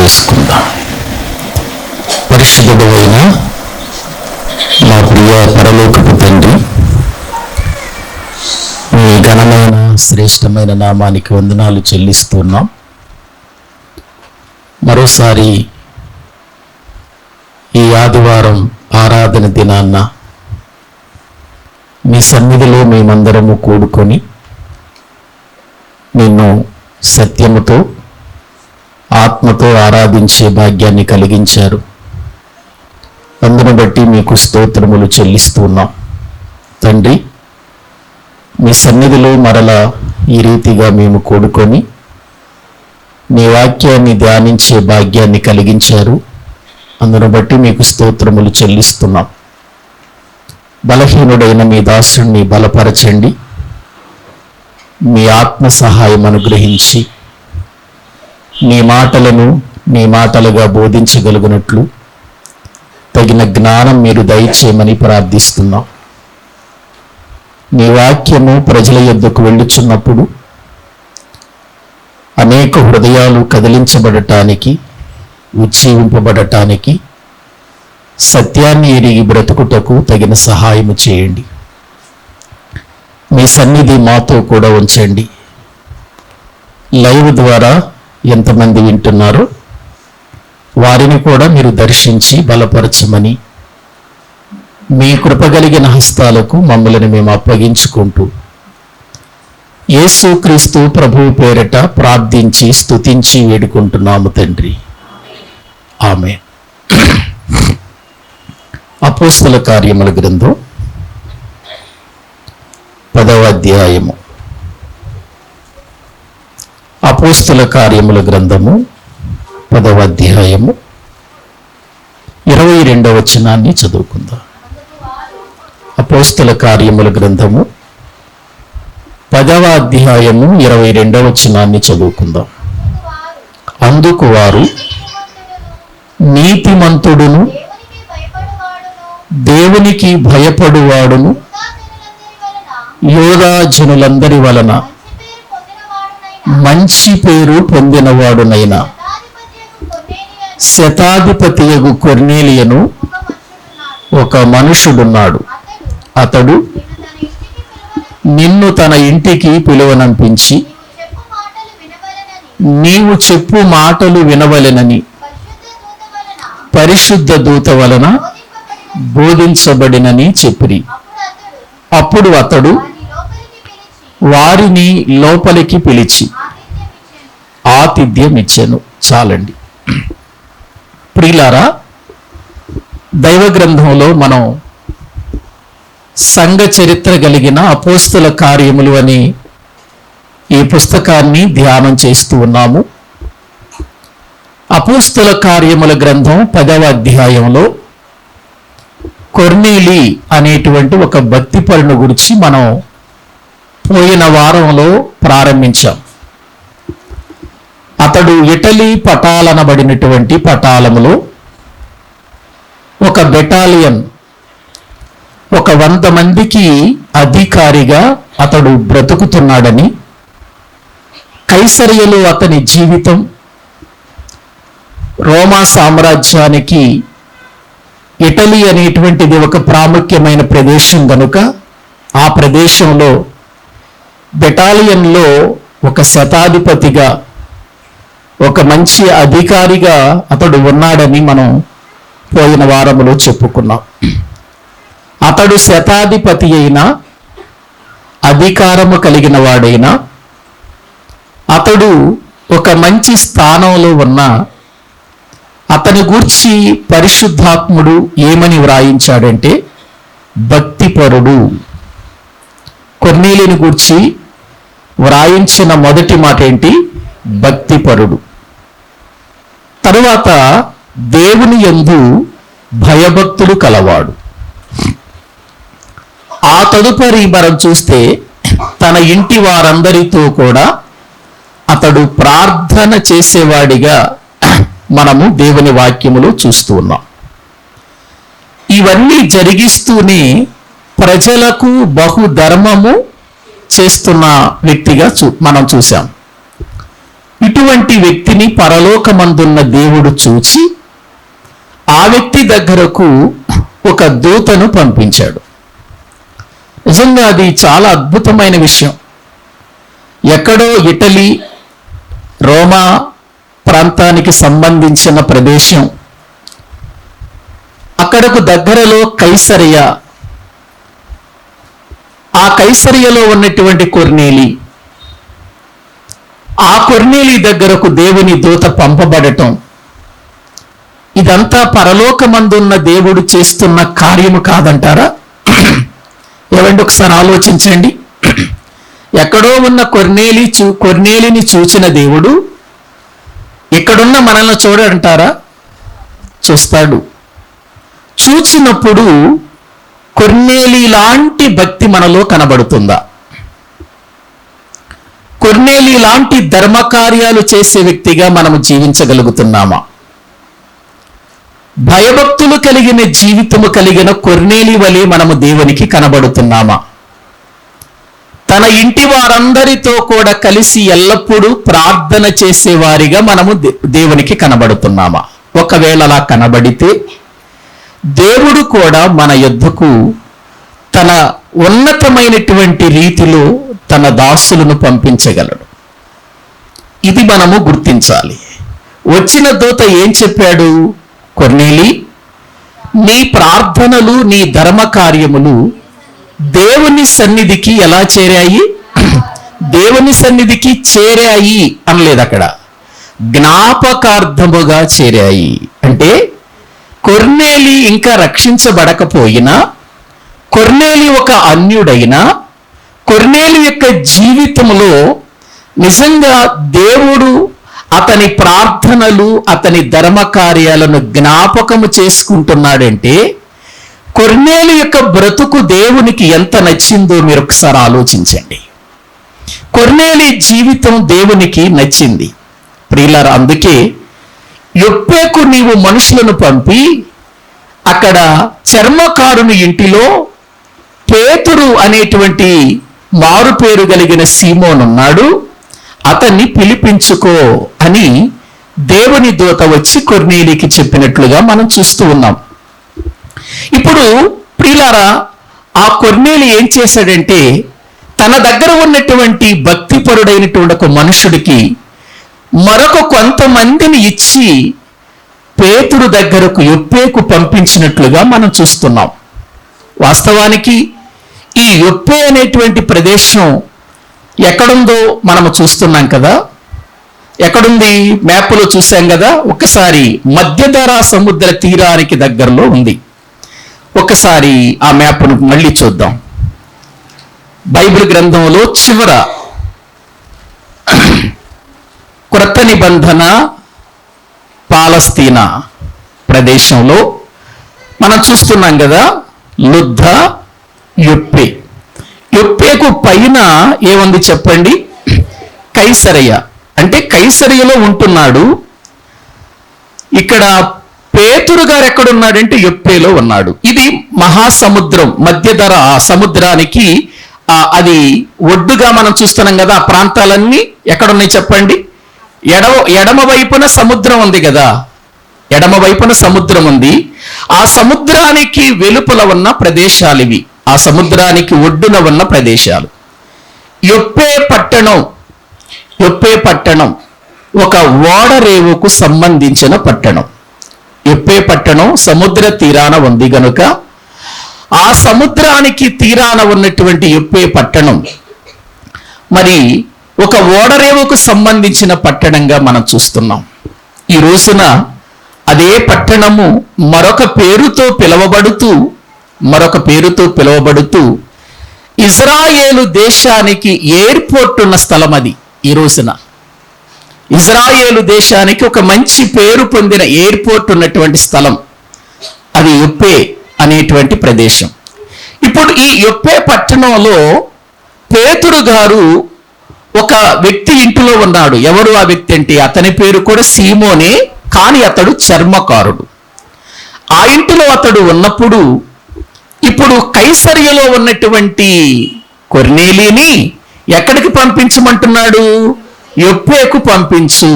చేసుకుందాం. పరిశుద్ధుడైన మా ప్రియ పరలోకపు తండ్రి, మీ ఘనమైన శ్రేష్టమైన నామానికి వందనాలు చెల్లిస్తున్నాం. మరోసారి ఈ ఆదివారం ఆరాధన దినాన్న మీ సన్నిధిలో మేమందరము కూడుకొని నిన్ను సత్యముతో ఆత్మతో ఆరాధించే భాగ్యాన్ని కలిగించారు. అందును బట్టి మీకు స్తోత్రములు చెల్లిస్తున్నాం. తండ్రి, మీ సన్నిధిలో మరలా ఈ రీతిగా మేము కూడుకొని నీ వాక్యాన్ని ధ్యానించే భాగ్యాన్ని కలిగించారు. అందును బట్టి మీకు స్తోత్రములు చెల్లిస్తున్నాం. బలహీనుడైన మీ దాసుని బలపరచండి. మీ ఆత్మ సహాయం అనుగ్రహించి నీ మాటలను నీ మాటలుగా బోధించగలిగినట్లు తగిన జ్ఞానం మీరు దయచేయమని ప్రార్థిస్తున్నాం. నీ వాక్యము ప్రజల యొద్దకు వెళ్ళుచున్నప్పుడు అనేక హృదయాలు కదిలించబడటానికి, ఉజ్జీవింపబడటానికి, సత్యాన్ని ఎరిగి బ్రతుకుటకు తగిన సహాయము చేయండి. మీ సన్నిధి మాతో కూడా ఉంచండి. లైవ్ ద్వారా ఎంతమంది వింటున్నారో వారిని కూడా మీరు దర్శించి బలపరచమని మీ కృపగలిగిన హస్తాలకు మమ్మల్ని మేము అప్పగించుకుంటూ యేసుక్రీస్తు ప్రభువు పేరిట ప్రార్థించి స్తుతించి వేడుకుంటున్నాము తండ్రి. ఆమేన్. అపోస్తల కార్యముల గ్రంథం 10వ అధ్యాయము. అపోస్తల కార్యముల గ్రంథము 10వ అధ్యాయము 22వ వచనాన్ని చదువుకుందాం. అపోస్తల కార్యముల గ్రంథము 10వ అధ్యాయము 22వ వచనాన్ని చదువుకుందాం. అందుకు వారు, నీతిమంతుడును దేవునికి భయపడువాడును యూదా జనులందరి వలన మంచి పేరు పొందినవాడునైన శతాధిపతియగు కొర్నేలియను ఒక మనుషుడున్నాడు. అతడు నిన్ను తన ఇంటికి పిలువనంపించి నీవు చెప్పు మాటలు వినవలెనని పరిశుద్ధ దూత వలన బోధించబడినని చెప్పిరి. అప్పుడు అతడు వారిని లోపలికి పిలిచి ఆతిథ్యం ఇచ్చెను. చాలండి ప్రియులారా, దైవ గ్రంథంలో మనం సంఘ చరిత్ర కలిగిన అపోస్తల కార్యములు అని ఈ పుస్తకాన్ని ధ్యానం చేస్తూ ఉన్నాము. అపోస్తల కార్యముల గ్రంథం 10వ అధ్యాయంలో కొర్నేలి అనేటువంటి ఒక భక్తిపరుని గురించి మనం పోయిన వారంలో ప్రారంభించాం. అతడు ఇటలీ పటాలనబడినటువంటి పటాలములో ఒక బెటాలియన్, ఒక 100 మందికి అధికారిగా అతడు బ్రతుకుతున్నాడని, కైసరియలో అతని జీవితం రోమా సామ్రాజ్యానికి ఇటలీ అనేటువంటిది ఒక ప్రాముఖ్యమైన ప్రదేశం కనుక ఆ ప్రదేశంలో బెటాలియన్లో ఒక శతాధిపతిగా, ఒక మంచి అధికారిగా అతడు ఉన్నాడని మనం పోయిన వారములో చెప్పుకున్నాం. అతడు శతాధిపతి అయినా, అధికారము కలిగిన వాడైనా, అతడు ఒక మంచి స్థానంలో ఉన్న అతని గూర్చి పరిశుద్ధాత్ముడు ఏమని వ్రాయించాడంటే భక్తిపరుడు. కొర్నేలిని గూర్చి వ్రాయించిన మొదటి మాట ఏంటి? భక్తిపరుడు. తరువాత దేవుని యందు భయభక్తులు కలవాడు. ఆ తదుపరి మనం చూస్తే తన ఇంటి వారందరితో కూడా అతడు ప్రార్థన చేసేవాడిగా మనము దేవుని వాక్యములో చూస్తూ ఉన్నాం. ఇవన్నీ జరిగిస్తూనే ప్రజలకు బహుధర్మము చేస్తున్న వ్యక్తిగా మనం చూసాం. ఇటువంటి వ్యక్తిని పరలోకమందున్న దేవుడు చూచి ఆ వ్యక్తి దగ్గరకు ఒక దూతను పంపించాడు. నిజంగా అది చాలా అద్భుతమైన విషయం. ఎక్కడో ఇటలీ, రోమా ప్రాంతానికి సంబంధించిన ప్రదేశం, అక్కడకు దగ్గరలో కైసరియా, ఆ కైసరియలో ఉన్నటువంటి కొర్నేలి, ఆ కొర్నేలి దగ్గరకు దేవుని దూత పంపబడటం, ఇదంతా పరలోకమందున్న దేవుడు చేస్తున్న కార్యము కాదంటారా? ఏమండి, ఒకసారి ఆలోచించండి. ఎక్కడో ఉన్న కొర్నేలిని చూచిన దేవుడు ఇక్కడున్న మనల్ని చూడంటారా? చూస్తాడు. చూచినప్పుడు కొర్నేలి లాంటి భక్తి మనలో కనబడుతుందా? కొర్నేలి లాంటి ధర్మకార్యాలు చేసే వ్యక్తిగా మనము జీవించగలుగుతున్నామా? భయభక్తులు కలిగిన జీవితము కలిగిన కొర్నేలి వలె మనము దేవునికి కనబడుతున్నామా? తన ఇంటి వారందరితో కూడా కలిసి ఎల్లప్పుడూ ప్రార్థన చేసేవారిగా మనము దేవునికి కనబడుతున్నామా? ఒకవేళ అలా కనబడితే దేవుడు కూడా మన యొద్దకు తన ఉన్నతమైనటువంటి రీతిలో తన దాసులను పంపించగలడు. ఇది మనము గుర్తించాలి. వచ్చిన దూత ఏం చెప్పాడు? కొర్నేలి, నీ ప్రార్థనలు, నీ ధర్మ కార్యములు దేవుని సన్నిధికి ఎలా చేరాయి? దేవుని సన్నిధికి చేరాయి అనలేదు, అక్కడ జ్ఞాపకార్థముగా చేరాయి. అంటే కొర్నేలి ఇంకా రక్షించబడకపోయినా, కొర్నేలి ఒక అన్యుడైనా, కొర్నేలి యొక్క జీవితంలో నిజంగా దేవుడు అతని ప్రార్థనలు, అతని ధర్మ కార్యాలను జ్ఞాపకము చేసుకుంటున్నాడంటే కొర్నేలి యొక్క బ్రతుకు దేవునికి ఎంత నచ్చిందో మీరు ఒకసారి ఆలోచించండి. కొర్నేలి జీవితం దేవునికి నచ్చింది ప్రియులారా. అందుకే యొప్పేకు నీవు మనుషులను పంపి అక్కడ చర్మకారుని ఇంటిలో పేతురు అనేటువంటి మారు పేరు కలిగిన సీమోనున్నాడు, అతన్ని పిలిపించుకో అని దేవుని దూత వచ్చి కొర్నేలికి చెప్పినట్లుగా మనం చూస్తూ ఉన్నాం. ఇప్పుడు ప్రియులారా, ఆ కొర్నేలి ఏం చేశాడంటే తన దగ్గర ఉన్నటువంటి భక్తిపరుడైనటువంటి ఒక మనుషుడికి మరొక కొంతమందిని ఇచ్చి పేతురు దగ్గరకు యొప్పేకు పంపించినట్లుగా మనం చూస్తున్నాం. వాస్తవానికి ఈ యొప్పే అనేటువంటి ప్రదేశం ఎక్కడుందో మనము చూస్తున్నాం కదా. ఎక్కడుంది? మ్యాప్లో చూసాం కదా. ఒక్కసారి మధ్యధరా సముద్ర తీరానికి దగ్గరలో ఉంది. ఒకసారి ఆ మ్యాప్ను మళ్ళీ చూద్దాం. బైబిల్ గ్రంథంలో చివర క్రొత్త నిబంధన పాలస్తీనా ప్రదేశంలో మనం చూస్తున్నాం కదా. లుద్ద, యొప్పే. యొప్పేకు పైన ఏముంది చెప్పండి? కైసరయ. అంటే కైసరియలో ఉంటున్నాడు. ఇక్కడ పేతురు గారు ఎక్కడున్నాడంటే యొప్పేలో ఉన్నాడు. ఇది మహాసముద్రం, మధ్యధర సముద్రానికి అది ఒడ్డుగా మనం చూస్తున్నాం కదా. ఆ ప్రాంతాలన్నీ ఎక్కడున్నాయి చెప్పండి? ఎడమ వైపున సముద్రం ఉంది కదా. ఎడమ వైపున సముద్రం ఉంది. ఆ సముద్రానికి వెలుపల ఉన్న ప్రదేశాలు ఇవి. ఆ సముద్రానికి ఒడ్డున ఉన్న ప్రదేశాలు. యొప్పే పట్టణం ఒక ఓడరేవుకు సంబంధించిన పట్టణం. యొప్పే పట్టణం సముద్ర తీరాన ఉంది గనుక ఆ సముద్రానికి తీరాన ఉన్నటువంటి యొప్పే పట్టణం మరి ఒక ఓడరేవుకు సంబంధించిన పట్టణంగా మనం చూస్తున్నాం. ఈ రోజున అదే పట్టణము మరొక పేరుతో పిలువబడుతూ ఇజ్రాయేలు దేశానికి ఎయిర్పోర్ట్ ఉన్న స్థలం అది. ఈ రోజున ఇజ్రాయేలు దేశానికి ఒక మంచి పేరు పొందిన ఎయిర్పోర్ట్ ఉన్నటువంటి స్థలం అది యొప్పే అనేటువంటి ప్రదేశం. ఇప్పుడు ఈ యొప్పే పట్టణంలో పేతురు గారు ఒక వ్యక్తి ఇంటిలో ఉన్నాడు. ఎవరు ఆ వ్యక్తి అంటే అతని పేరు కూడా సీమోనే, కానీ అతడు చర్మకారుడు. ఆ ఇంటిలో అతడు ఉన్నప్పుడు ఇప్పుడు కైసరియలో ఉన్నటువంటి కొర్నేలిని ఎక్కడికి పంపించమంటున్నాడు? యొప్పేకు పంపించు.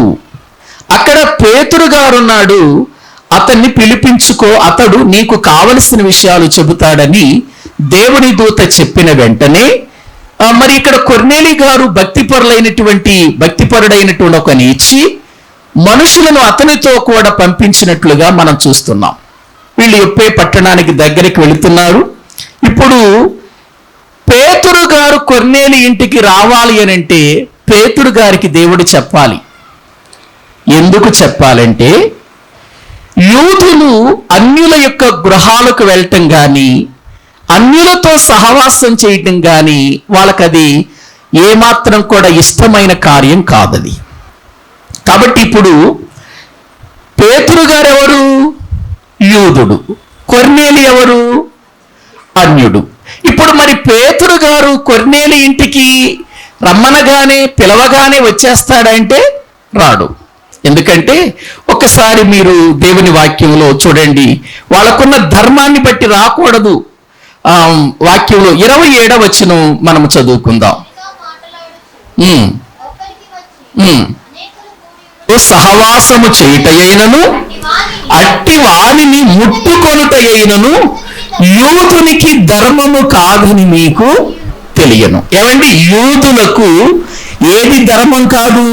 అక్కడ పేతురు గారున్నాడు, అతన్ని పిలిపించుకో, అతడు నీకు కావలసిన విషయాలు చెబుతాడని దేవుని దూత చెప్పిన వెంటనే మరి ఇక్కడ కొర్నేలి గారు భక్తిపరుడైనటువంటి ఒక నీచి మనుషులను అతనితో కూడా పంపించినట్లుగా మనం చూస్తున్నాం. వీళ్ళు యొప్పే పట్టణానికి దగ్గరికి వెళుతున్నారు. ఇప్పుడు పేతురు గారు కొర్నేలి ఇంటికి రావాలి అని అంటే పేతురు గారికి దేవుడు చెప్పాలి. ఎందుకు చెప్పాలంటే యూదులు అన్యుల యొక్క గృహాలకు వెళ్ళటం కానీ అన్యులతో సహవాసం చేయటం కానీ వాళ్ళకది ఏమాత్రం కూడా ఇష్టమైన కార్యం కాదది. కాబట్టి ఇప్పుడు పేతురు గారు ఎవరు? యూదుడు. కొర్నేలి ఎవరు? అన్యుడు. ఇప్పుడు మరి పేతురు గారు కొర్నేలి ఇంటికి రమ్మనగానే పిలవగానే వచ్చేస్తాడంటే రాడు. ఎందుకంటే ఒకసారి మీరు దేవుని వాక్యంలో చూడండి, వాళ్ళకున్న ధర్మాన్ని బట్టి రాకూడదు. వాక్యంలో 27వ వచనం మనం చదువుకుందాం. సహవాసము చేయుటయైనను అట్టి వానిని ముట్టుకొనుటయైనను యూదునికి ధర్మము కాదని మీకు తెలియను. ఏమండి, యూదులకు ఏది ధర్మం కాదు?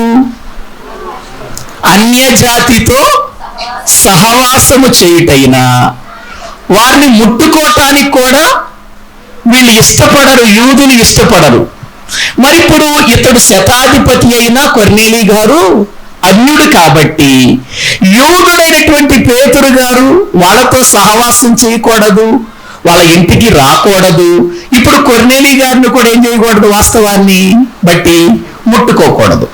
అన్యజాతితో సహవాసము చేయుటైనా వారిని ముట్టుకోవటానికి కూడా వీళ్ళు ఇష్టపడరు, యూదులు ఇష్టపడరు. మరి ఇప్పుడు ఇతడు శతాధిపతి అయిన కొర్నేలి గారు అన్యుడు కాబట్టి యూదుడైనటువంటి పేతురు గారు వాళ్ళతో సహవాసం చేయకూడదు, వాళ్ళ ఇంటికి రాకూడదు. ఇప్పుడు కొర్నేలి గారిని కూడా ఏం చేయకూడదు? వాస్తవాన్ని బట్టి ముట్టుకోకూడదు.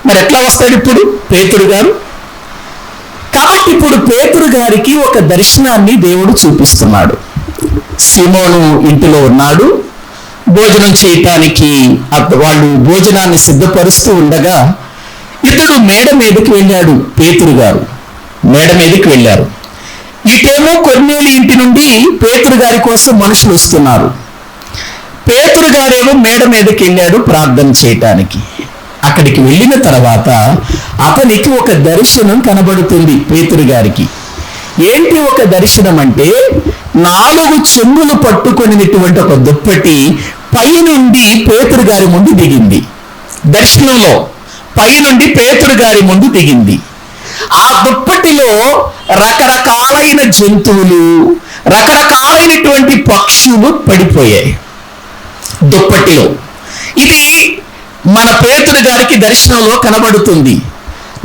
మరి ఎట్లా వస్తాడు ఇప్పుడు పేతురు గారు? కాబట్టి ఇప్పుడు పేతురు గారికి ఒక దర్శనాన్ని దేవుడు చూపిస్తున్నాడు. సీమోను ఇంటిలో ఉన్నాడు. భోజనం చేయటానికి వాళ్ళు భోజనాన్ని సిద్ధపరుస్తూ ఉండగా ఇతడు మేడ మీదకి వెళ్ళాడు. పేతురు గారు మేడ మీదకి వెళ్ళారు. ఇటేమో కొర్నేలి ఇంటి నుండి పేతురు గారి కోసం మనుషులు వస్తున్నారు. పేతురు గారేమో మేడ మీదకి వెళ్ళాడు ప్రార్థన చేయటానికి. అక్కడికి వెళ్ళిన తర్వాత అతనికి ఒక దర్శనం కనబడుతుంది పేతురు గారికి. ఏంటి ఒక దర్శనం అంటే 4 చెంగులు పట్టుకొనినటువంటి ఒక దుప్పటి పైనుండి పేతురు గారి ముందు దిగింది. దర్శనంలో పైనుండి పేతురు గారి ముందు దిగింది. ఆ దుప్పటిలో రకరకాలైన జంతువులు, రకరకాలైనటువంటి పక్షులు పడిపోయాయి దుప్పటిలో. ఇది మన పేతురు గారికి దర్శనంలో కనబడుతుంది.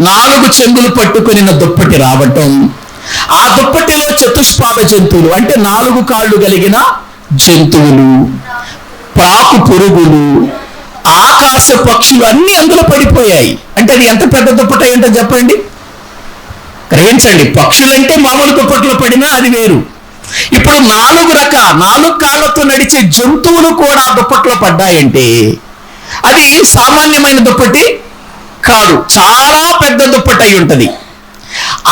4 చెంగులు పట్టుకుని దుప్పటి రావటం, ఆ దుప్పటిలో చతుష్పాద జంతువులు అంటే 4 కాళ్ళు కలిగిన జంతువులు, ప్రాకు పురుగులు, ఆకాశ పక్షులు అన్ని అందులో పడిపోయాయి. అంటే అది ఎంత పెద్ద దుప్పటి అయి ఉంటుందో చెప్పండి, గ్రహించండి. పక్షులంటే మామూలు దుప్పట్లో పడినా అది వేరు. ఇప్పుడు 4 కాళ్ళతో నడిచే జంతువులు కూడా ఆ దుప్పట్లో పడ్డాయంటే అది సామాన్యమైన దుప్పటి కాదు, చాలా పెద్ద దుప్పటి అయి ఉంటది.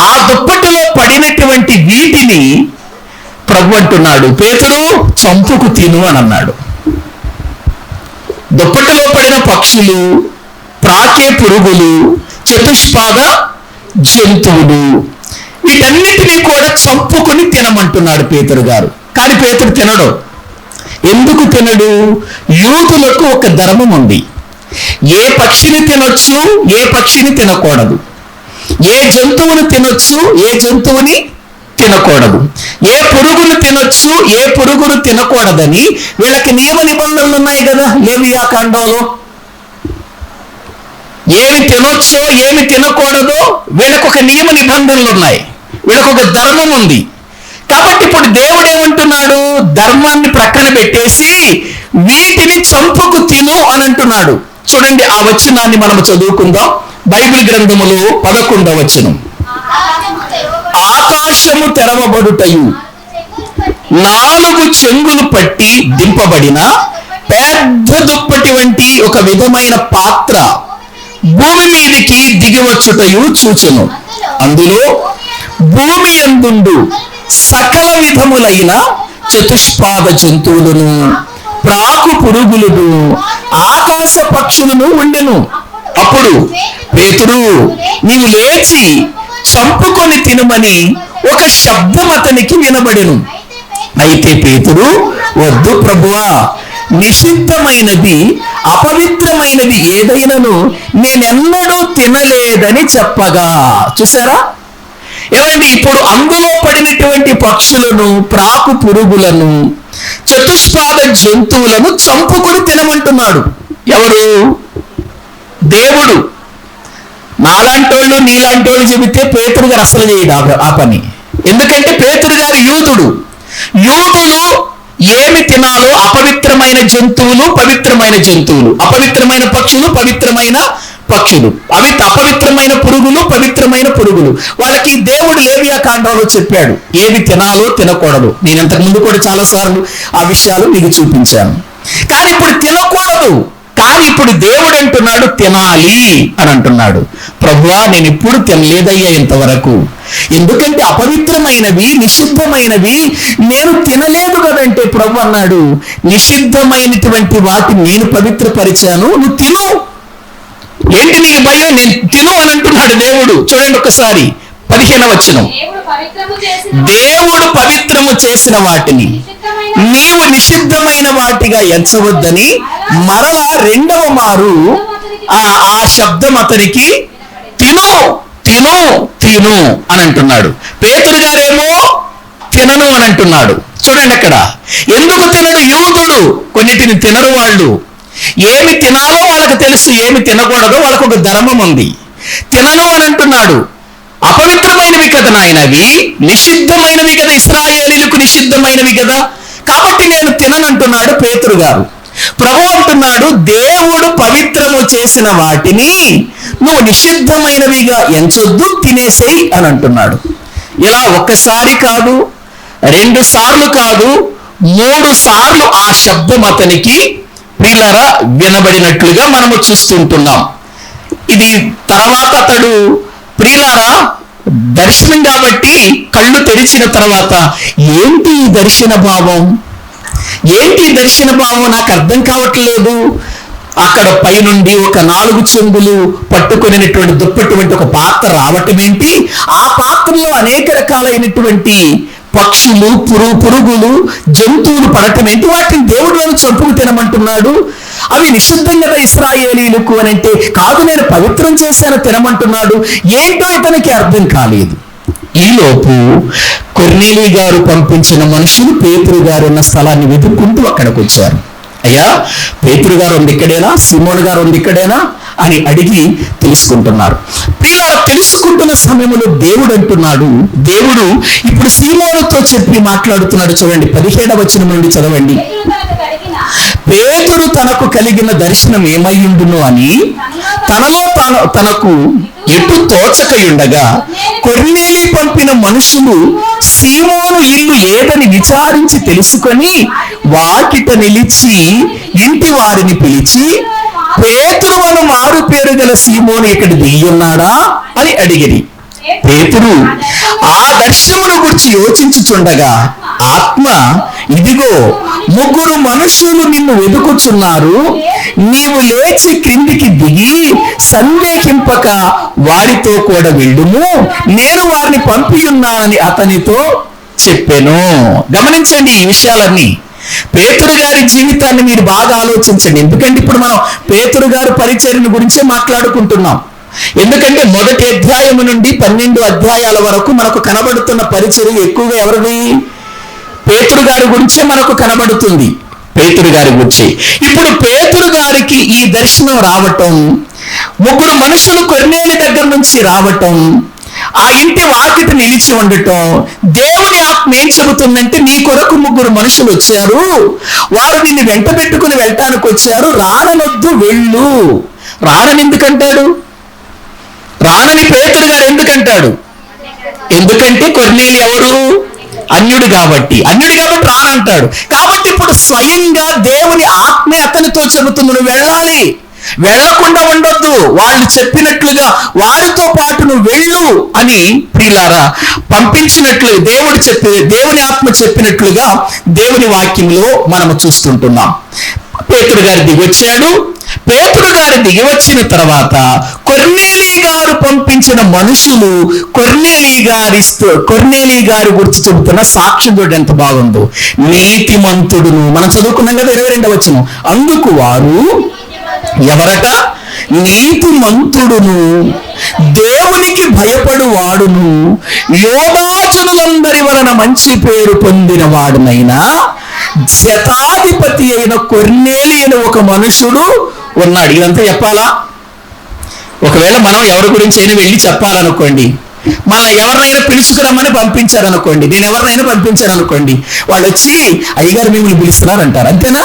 ఆ దుప్పటిలో పడినటువంటి వీటిని ప్రభు అంటున్నాడు, పేతురు చంపుకు తిను అని అన్నాడు. దుప్పటిలో పడిన పక్షులు, ప్రాకే పురుగులు, చతుష్పాద జంతువులు, వీటన్నిటినీ కూడా చంపుకొని తినమంటున్నాడు పేతురు గారు. కానీ పేతురు తినడు. ఎందుకు తినడు? యూదులకు ఒక ధర్మం ఉంది. ఏ పక్షిని తినొచ్చు, ఏ పక్షిని తినకూడదు. ఏ జంతువుని తినొచ్చు, ఏ జంతువుని తినకూడదు. ఏ పురుగును తినొచ్చు, ఏ పురుగును తినకూడదని వీళ్ళకి నియమ నిబంధనలు ఉన్నాయి కదా లేవియా కాండంలో. ఏమి తినొచ్చో ఏమి తినకూడదో వీళ్ళకు ఒక నియమ నిబంధనలు ఉన్నాయి, వీళ్ళకు ఒక ధర్మం ఉంది. కాబట్టి ఇప్పుడు దేవుడు ఏమంటున్నాడు? ధర్మాన్ని ప్రక్కన పెట్టేసి వీటిని చంపుకు తిను అని అంటున్నాడు. చూడండి, ఆ వచనాన్ని మనం చదువుకుందాం. బైబిల్ గ్రంథములో 11వ వచనం. ఆకాశము తెరవబడుటయు 4 చెంగులు పట్టి దింపబడిన పెద్ద దుప్పటి వంటి ఒక విధమైన పాత్ర భూమి మీదికి దిగివచ్చుటయు చూచెను. అందులో భూమి యందుండు సకల విధములైన చతుష్పాద జంతువులను, ప్రాకు పురుగులను, ఆకాశ పక్షులను ఉండెను. అప్పుడు పేతురు, నీవు లేచి చంపుకొని తినుమని ఒక శబ్దం అతనికి వినబడెను. అయితే పేతురు, వద్దు ప్రభువా, నిషిద్ధమైనది అపవిత్రమైనది ఏదైనాను నేనెన్నడూ తినలేదని చెప్పగా. చూసారా ఏమండి, ఇప్పుడు అందులో పడినటువంటి పక్షులను, ప్రాకు పురుగులను, చతుష్పాద జంతువులను చంపుకొని తినమంటున్నాడు. ఎవరు? దేవుడు. నాలాంటోళ్ళు నీలాంటోళ్ళు చెబితే పేతురు గారు అసలు చేయడు ఆ పని. ఎందుకంటే పేతురు గారు యూదుడు. యూదులు ఏమి తినాలో అపవిత్రమైన జంతువులు, పవిత్రమైన జంతువులు, అపవిత్రమైన పక్షులు, పవిత్రమైన పక్షులు, అపవిత్రమైన పురుగులు, పవిత్రమైన పురుగులు. వాళ్ళకి దేవుడు లేవియా కాండంలో చెప్పాడు ఏవి తినాలో తినకూడదు. నేను ఇంతకు ముందు కూడా చాలాసార్లు ఆ విషయాలు మీకు చూపించాను. కానీ ఇప్పుడు తినకూడదు, కానీ ఇప్పుడు దేవుడు అంటున్నాడు తినాలి అని అంటున్నాడు. ప్రభువా, నేను ఇప్పుడు తినలేదయ్యా ఇంతవరకు. ఎందుకంటే అపవిత్రమైనవి, నిషిద్ధమైనవి నేను తినలేదు కదంటే ప్రభు అన్నాడు, నిషిద్ధమైనటువంటి వాటిని నేను పవిత్రపరిచాను, నువ్వు తిను. ఏంటి నీకు భయం? నేను తిను అని అంటున్నాడు దేవుడు. చూడండి ఒకసారి 15వ వచనం. దేవుడు పవిత్రము చేసిన వాటిని నీవు నిషిద్ధమైన వాటిగా ఎంచవద్దని మరలా రెండవ మారు ఆ శబ్దం అతనికి తిను తిను తిను అని అంటున్నాడు. పేతురు గారేమో తినను అని అంటున్నాడు. చూడండి అక్కడ ఎందుకు తినడు? యూదుడు. కొన్నిటిని తినరు వాళ్ళు. ఏమి తినాలో వాళ్ళకు తెలుసు, ఏమి తినకూడదో వాళ్ళకు ఒక ధర్మం ఉంది. తినను అని అంటున్నాడు. అపవిత్రమైనవి కదా నాయన, అవి నిషిద్ధమైనవి కదా, ఇశ్రాయేలీయులకు నిషిద్ధమైనవి కదా, కాబట్టి నేను తిననంటున్నాడు పేతురు గారు. ప్రభు అంటున్నాడు, దేవుడు పవిత్రము చేసిన వాటిని నువ్వు నిషిద్ధమైనవిగా ఎంచొద్దు, తినేసేయి అని అంటున్నాడు. ఇలా ఒక్కసారి కాదు, 2 సార్లు కాదు, 3 సార్లు ఆ శబ్దం అతనికి ప్రియులారా వినబడినట్లుగా మనము చూస్తుంటున్నాం. ఇది తర్వాత అతడు ప్రియులారా దర్శనం కాబట్టి కళ్ళు తెరిచిన తర్వాత ఏంటి ఈ దర్శన భావం, ఏంటి దర్శన భావం నాకు అర్థం కావట్లేదు. అక్కడ పైనుండి ఒక 4 చెంబులు పట్టుకునేటువంటి దుప్పటువంటి ఒక పాత్ర రావటం ఏంటి, ఆ పాత్రలో అనేక రకాలైనటువంటి పక్షులు, పురుగులు, జంతువులు పడటం ఏంటి, వాటిని దేవుడు చంపుకు తినమంటున్నాడు. అవి నిషిద్ధం కదా ఇశ్రాయేలీయులకు అని అంటే, కాదు నేను పవిత్రం చేశాను తినమంటున్నాడు. ఏంటో ఇతనికి అర్థం కాలేదు. ఈలోపు కొర్నేలి గారు పంపించిన మనుషులు పేతురు గారు ఉన్న స్థలాన్ని వెతుక్కుంటూ అక్కడికి వచ్చారు. అయ్యా, పేతురు గారు ఉంది ఇక్కడేనా, సిమోను గారు ఉంది ఇక్కడేనా అని అడిగి తెలుసుకుంటున్నారు. ప్రియులారా, తెలుసుకుంటున్న సమయంలో దేవుడు అంటున్నాడు, దేవుడు ఇప్పుడు సీమోనుతో చెప్పి మాట్లాడుతున్నాడు. చూడండి 17వ వచనం నుండి చదవండి. పేతురు తనకు కలిగిన దర్శనం ఏమయ్యుండును అని తనలో తనకు ఎటు తోచకయుండగా కొర్నేలి పంపిన మనుషులు సీమోను ఇల్లు ఏదని విచారించి తెలుసుకొని వాకిట నిలిచి ఇంటి వారిని పిలిచి, పేతురు అను మారు పేరు గల సీమోను ఇక్కడ దియ్యున్నాడా అని అడిగిరి. పేతురు ఆ దర్శనమును గురించి యోచించుచుండగా ఆత్మ, ఇదిగో 3 మనుషులు నిన్ను వెతుకుచున్నారు, నీవు లేచి క్రిందికి దిగి సందేహింపక వారితో కూడా వెళ్ళుము, నేను వారిని పంపియున్నానని అతనితో చెప్పెను. గమనించండి ఈ విషయాలన్నీ. పేతురు గారి జీవితాన్ని మీరు బాగా ఆలోచించండి. ఎందుకంటే ఇప్పుడు మనం పేతురు గారి పరిచర్యను గురించే మాట్లాడుకుంటున్నాం. ఎందుకంటే 1వ అధ్యాయం నుండి 12 అధ్యాయాల వరకు మనకు కనబడుతున్న పరిచర్య ఎక్కువగా ఎవరిది? పేతురు గారి గురించే మనకు కనబడుతుంది. పేతురు గారి గురించి ఇప్పుడు పేతురు గారికి ఈ దర్శనం రావటం, 3 మనుషులు కొర్నేలి దగ్గర నుంచి రావటం, ఆ ఇంటి వాకిట నిలిచి ఉండటం, దేవుని ఆత్మ ఏం చెబుతుందంటే, నీ కొరకు 3 మనుషులు వచ్చారు, వారు నిన్ను వెంట పెట్టుకుని వెళ్ళటానికి వచ్చారు, రాననొద్దు వెళ్ళు. రానని ఎందుకంటాడు? రానని పేతురు గారు ఎందుకంటాడు? ఎందుకంటే కొర్నేలి ఎవరు? అన్యుడు కాబట్టి రానంటాడు. కాబట్టి ఇప్పుడు స్వయంగా దేవుని ఆత్మే అతనితో చెబుతుంది, నువ్వు వెళ్ళాలి, వెళ్ళకుండా ఉండొద్దు, వాళ్ళు చెప్పినట్లుగా వారితో పాటు నువ్వు వెళ్ళు అని ప్రియులారా పంపించినట్లు దేవుని ఆత్మ చెప్పినట్లుగా దేవుని వాక్యంలో మనము చూస్తుంటున్నాం. పేతురు గారు దిగొచ్చాడు. పేతురు గారు దిగి వచ్చిన తర్వాత కొర్నేలి గారు పంపించిన మనుషులు కొర్నేలి గారి గురించి చెబుతున్న సాక్ష్యం చూడండి ఎంత బాగుందో. నీతిమంతుడును, మనం చదువుకున్నాం కదా 22వ వచనం, అందుకు వారు ఎవరట? నీతిమంతుడును, దేవునికి భయపడు వాడును, యోధాజనులందరి వలన మంచి పేరు పొందిన వాడునైనా శతాధిపతి అయిన కొర్నేలి అనే ఒక మనుషుడు ఉన్నాడు. ఇదంతా చెప్పాలా? ఒకవేళ మనం ఎవరి గురించి అయినా వెళ్ళి చెప్పాలనుకోండి, మన ఎవరినైనా పిలుచుకురమ్మని పంపించారనుకోండి, నేను ఎవరినైనా పంపించారనుకోండి, వాళ్ళు వచ్చి అయ్యగారు మిమ్మల్ని పిలుస్తున్నారు అంటారు. అంతేనా?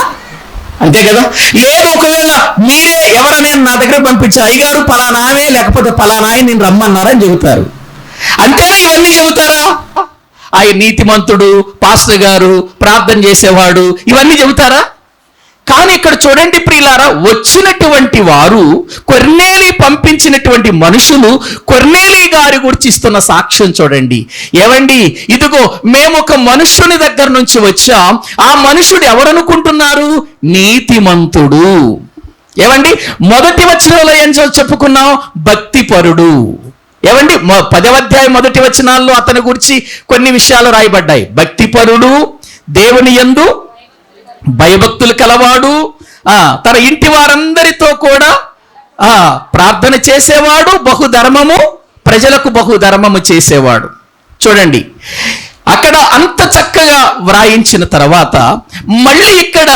అంతే కదా. లేదు ఒకవేళ మీరే ఎవరైనా నా దగ్గర పంపించా, అయ్యగారు పలానామే లేకపోతే పలానాయ నేను రమ్మన్నారని చెబుతారు. అంతేనా? ఇవన్నీ చెబుతారా? ఆయన నీతిమంతుడు, పాస్టర్ గారు, ప్రార్థన చేసేవాడు, ఇవన్నీ చెబుతారా? కానీ ఇక్కడ చూడండి ప్రియులారా, వచ్చినటువంటి వారు కొర్నేలి పంపించినటువంటి మనుషులు కొర్నేలి గారి గురించి ఇస్తున్న సాక్ష్యం చూడండి. ఏవండి, ఇదిగో మేము ఒక మనుషుని దగ్గర నుంచి వచ్చాం, ఆ మనుషుడు ఎవరనుకుంటున్నారు? నీతిమంతుడు. ఏవండి, మొదటి వచనంలో ఏం చెప్పుకున్నాం? భక్తిపరుడు. ఏవండి, 10వ అధ్యాయం మొదటి వచనాల్లో అతని గురించి కొన్ని విషయాలు రాయబడ్డాయి. భక్తిపరుడు, దేవుని యందు భయభక్తులు కలవాడు, తన ఇంటి వారందరితో కూడా ప్రార్థన చేసేవాడు, ప్రజలకు బహుధర్మము చేసేవాడు. చూడండి, అక్కడ అంత చక్కగా వ్రాయించిన తర్వాత మళ్ళీ ఇక్కడ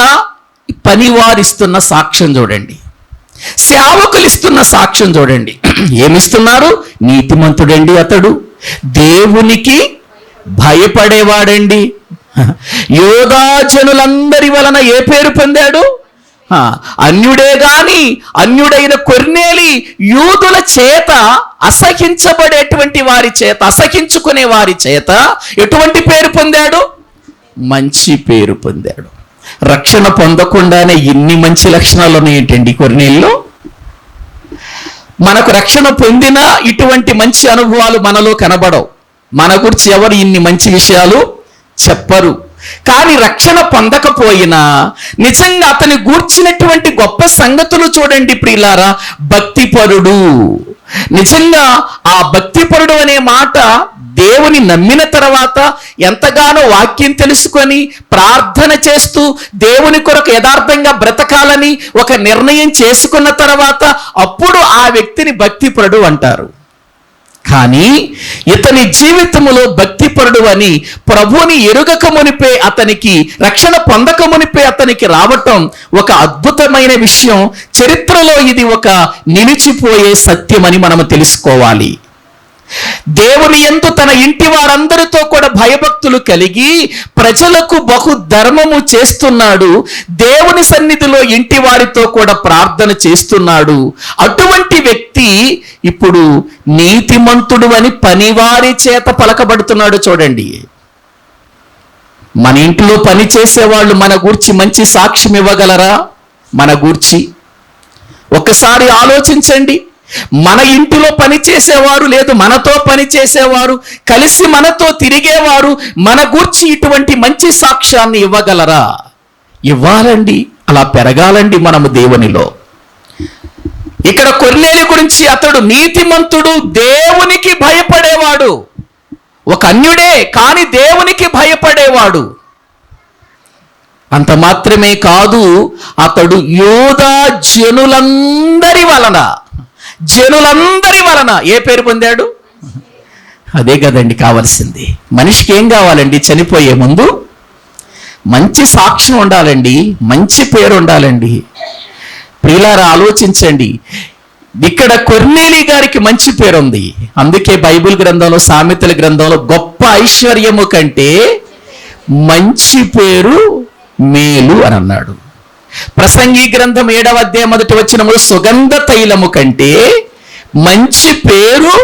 పనివారిస్తున్న సాక్ష్యం చూడండి, సేవకులు ఇస్తున్న సాక్ష్యం చూడండి. ఏమిస్తున్నారు? నీతిమంతుడండి అతడు, దేవునికి భయపడేవాడండి, యోధాజనులందరి వలన ఏ పేరు పొందాడు? అన్యుడే గాని అన్యుడైన కొర్నేలి యూదుల చేత అసహించబడేటువంటి వారి చేత, అసహించుకునే వారి చేత ఎటువంటి పేరు పొందాడు? మంచి పేరు పొందాడు. రక్షణ పొందకుండానే ఇన్ని మంచి లక్షణాలు ఉన్నాయేంటండి కొర్నేలిలో? మనకు రక్షణ పొందినా ఇటువంటి మంచి అనుభవాలు మనలో కనబడవు. మన గురించి ఎవరు ఇన్ని మంచి విషయాలు చెప్పరు. కానీ రక్షణ పొందకపోయినా నిజంగా అతని గూర్చినటువంటి గొప్ప సంగతులు చూడండి ప్రియులారా. భక్తిపరుడు, నిజంగా ఆ భక్తిపరుడు అనే మాట దేవుని నమ్మిన తర్వాత ఎంతగానో వాక్యం తెలుసుకొని ప్రార్థన చేస్తూ దేవుని కొరకు యథార్థంగా బ్రతకాలని ఒక నిర్ణయం చేసుకున్న తర్వాత అప్పుడు ఆ వ్యక్తిని భక్తిపరుడు అంటారు. కానీ ఇతని జీవితంలో భక్తిపరుడు అని ప్రభువుని ఎరుగక మునిపే, అతనికి రక్షణ పొందక మునిపే అతనికి రావటం ఒక అద్భుతమైన విషయం. చరిత్రలో ఇది ఒక నిలిచిపోయే సత్యమని మనం తెలుసుకోవాలి. దేవుని యందు తన ఇంటి వారందరితో కూడా భయభక్తులు కలిగి ప్రజలకు బహుధర్మము చేస్తున్నాడు. దేవుని సన్నిధిలో ఇంటి వారితో కూడా ప్రార్థన చేస్తున్నాడు. అటువంటి వ్యక్తి ఇప్పుడు నీతిమంతుడు అని పనివారి చేత పలకబడుతున్నాడు. చూడండి, మన ఇంట్లో పని చేసేవాళ్ళు మన గూర్చి మంచి సాక్ష్యం ఇవ్వగలరా? మన గూర్చి ఒక్కసారి ఆలోచించండి. మన ఇంటిలో పని చేసేవారు, లేదు మనతో పని చేసేవారు, కలిసి మనతో తిరిగేవారు మన గూర్చి ఇటువంటి మంచి సాక్ష్యాన్ని ఇవ్వగలరా? ఇవ్వాలండి. అలా పెరగాలండి మనము దేవునిలో. ఇక్కడ కొర్నేలి గురించి, అతడు నీతిమంతుడు, దేవునికి భయపడేవాడు, ఒక అన్యుడే కానీ దేవునికి భయపడేవాడు. అంత మాత్రమే కాదు, అతడు యూదా జనులందరి వలన ఏ పేరు పొందాడు? అదే కదండి కావాల్సింది. మనిషికి ఏం కావాలండి? చనిపోయే ముందు మంచి సాక్ష్యం ఉండాలండి, మంచి పేరు ఉండాలండి. ప్రియులారా ఆలోచించండి, ఇక్కడ కొర్నేలి గారికి మంచి పేరు ఉంది. అందుకే బైబిల్ గ్రంథంలో, సామెతల గ్రంథంలో గొప్ప ఐశ్వర్యము కంటే మంచి పేరు మేలు అని అన్నాడు. ప్రసంగి గ్రంథం 7వ అధ్యాయం 1వ వచనములో సుగంధ తైలము కంటే మంచి పేరు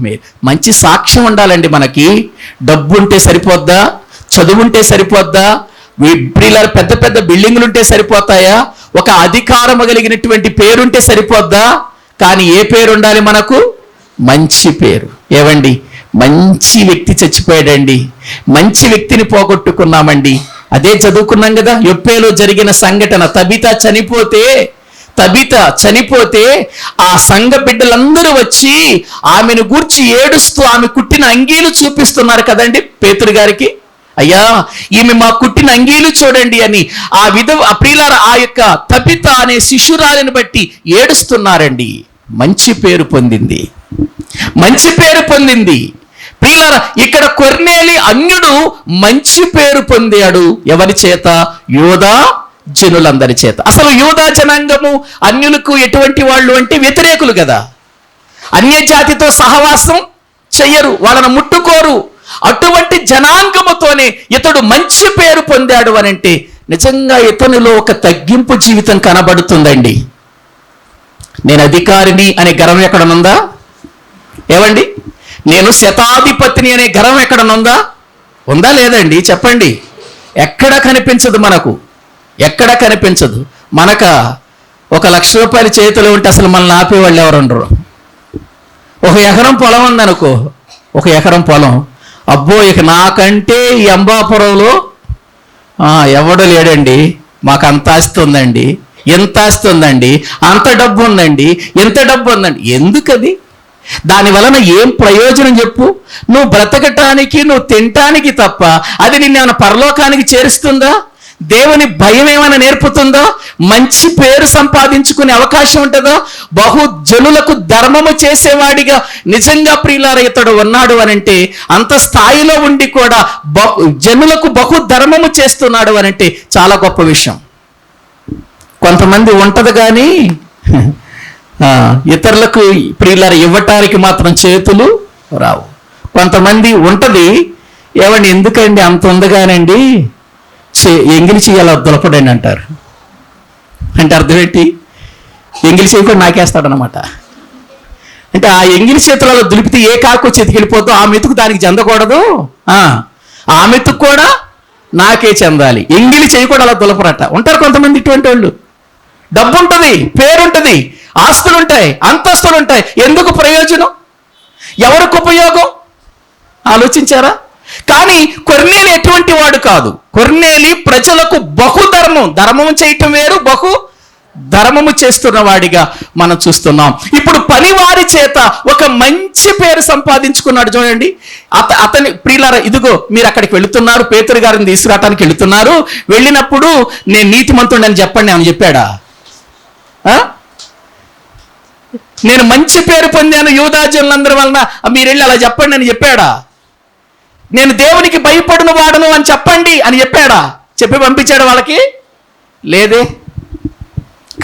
మేలు. మంచి సాక్ష్యం ఉండాలండి మనకి. డబ్బు ఉంటే సరిపోద్దా? చదువు ఉంటే సరిపోద్దా? పెద్ద పెద్ద బిల్డింగులు ఉంటే సరిపోతాయా? ఒక అధికారము కలిగినటువంటి పేరుంటే సరిపోద్దా? కానీ ఏ పేరు ఉండాలి మనకు? మంచి పేరు. ఏవండి, మంచి వ్యక్తి చచ్చిపోయాడండి, మంచి వ్యక్తిని పోగొట్టుకున్నామండి. అదే చదువుకున్నాం కదా, యొప్పేలో జరిగిన సంఘటన. తబిత చనిపోతే తబిత చనిపోతే ఆ సంఘ బిడ్డలందరూ వచ్చి ఆమెను గూర్చి ఏడుస్తూ ఆమె కుట్టిన అంగీలు చూపిస్తున్నారు కదండి పేతురు గారికి. అయ్యా, ఈమె మా కుట్టిన అంగీలు చూడండి అని ఆ ప్రియులార ఆ యొక్క తబిత అనే శిశురాలిని బట్టి ఏడుస్తున్నారండి. మంచి పేరు పొందింది, మంచి పేరు పొందింది. ప్రియులార ఇక్కడ కొర్నేలి అన్యుడు మంచి పేరు పొందాడు. ఎవరి చేత? యూదా జనులందరి చేత. అసలు యూదా జనాంగము అన్యులకు ఎటువంటి వాళ్ళు అంటే వ్యతిరేకులు కదా. అన్య జాతితో సహవాసం చెయ్యరు, వాళ్ళను ముట్టుకోరు. అటువంటి జనాంగముతోనే ఇతడు మంచి పేరు పొందాడు అని అంటే నిజంగా ఇతనిలో ఒక తగ్గింపు జీవితం కనబడుతుందండి. నేను అధికారిని అనే గర్వం ఎక్కడనుందా? ఏవండి, నేను శతాధిపతిని అనే గర్వం ఎక్కడనుందా? ఉందా లేదండి? చెప్పండి. ఎక్కడ కనిపించదు మనకు, ఎక్కడ కనిపించదు. మనక 1,00,000 రూపాయలు చేతిలో ఉంటే అసలు మనల్ని ఆపేవాళ్ళు ఎవరు ఉండరు. 1 ఎకరం పొలం ఉందనుకో, 1 ఎకరం పొలం, అబ్బో ఇక నాకంటే ఈ అంబాపురంలో ఎవడు లేడండి, మాకు అంత ఆస్తి ఉందండి, ఎంత ఆస్తి ఉందండి, అంత డబ్బు ఉందండి, ఎంత డబ్బు ఉందండి. ఎందుకది? దాని వలన ఏం ప్రయోజనం చెప్పు? నువ్వు బ్రతకటానికి, నువ్వు తినటానికి తప్ప అది నిన్నేమైనా పరలోకానికి చేరుస్తుందా? దేవుని భయం ఏమైనా నేర్పుతుందో? మంచి పేరు సంపాదించుకునే అవకాశం ఉంటుందో? బహు జనులకు ధర్మము చేసేవాడిగా నిజంగా ప్రియులార ఇతడు ఉన్నాడు అని అంటే, అంత స్థాయిలో ఉండి కూడా జనులకు బహు ధర్మము చేస్తున్నాడు అని అంటే చాలా గొప్ప విషయం. కొంతమంది ఉంటది కానీ ఇతరులకు ప్రియులార ఇవ్వటానికి మాత్రం చేతులు రావు. కొంతమంది ఉంటది, ఏమండి ఎందుకండి అంత ఉందగానండి ఎంగిలి చెయ్యాలి దులపడండి అంటారు. అంటే అర్థం ఏంటి? ఎంగిలి చేయి కూడా నాకేస్తాడనమాట. అంటే ఆ ఎంగిలి చేతులలో దులిపితే ఏ కాకు చెతికెళ్ళిపోతుందో ఆ మెతుకు దానికి చెందకూడదు, ఆ మెతుకు కూడా నాకే చెందాలి. ఎంగిలి చేయి కూడా అలా దులపరట. ఉంటారు కొంతమంది ఇటువంటి వాళ్ళు. డబ్బు ఉంటుంది, పేరుంటుంది, ఆస్తులుంటాయి, అంతస్తులుంటాయి. ఎందుకు ప్రయోజనం? ఎవరికి ఉపయోగం? ఆలోచించారా? కానీ కొర్నేలి ఎటువంటి వాడు కాదు. కొర్నేలి ప్రజలకు ధర్మము చేయటం వేరు, ధర్మము చేస్తున్న వాడిగా మనం చూస్తున్నాం. ఇప్పుడు పనివారి చేత ఒక మంచి పేరు సంపాదించుకున్నాడు. చూడండి, అతని ప్రియులార ఇదిగో మీరు అక్కడికి వెళుతున్నారు, పేతురు గారిని తీసుకురావటానికి వెళుతున్నారు. వెళ్ళినప్పుడు నేను నీతిమంతుడిని అని చెప్పండి అని చెప్పాడా? నేను మంచి పేరు పొందాను యూదా జనులందరి వలన, మీరు వెళ్ళి అలా చెప్పండి అని చెప్పాడా? నేను దేవునికి భయపడిన వాడను అని చెప్పండి అని చెప్పాడా? చెప్పి పంపించాడు వాళ్ళకి? లేదే.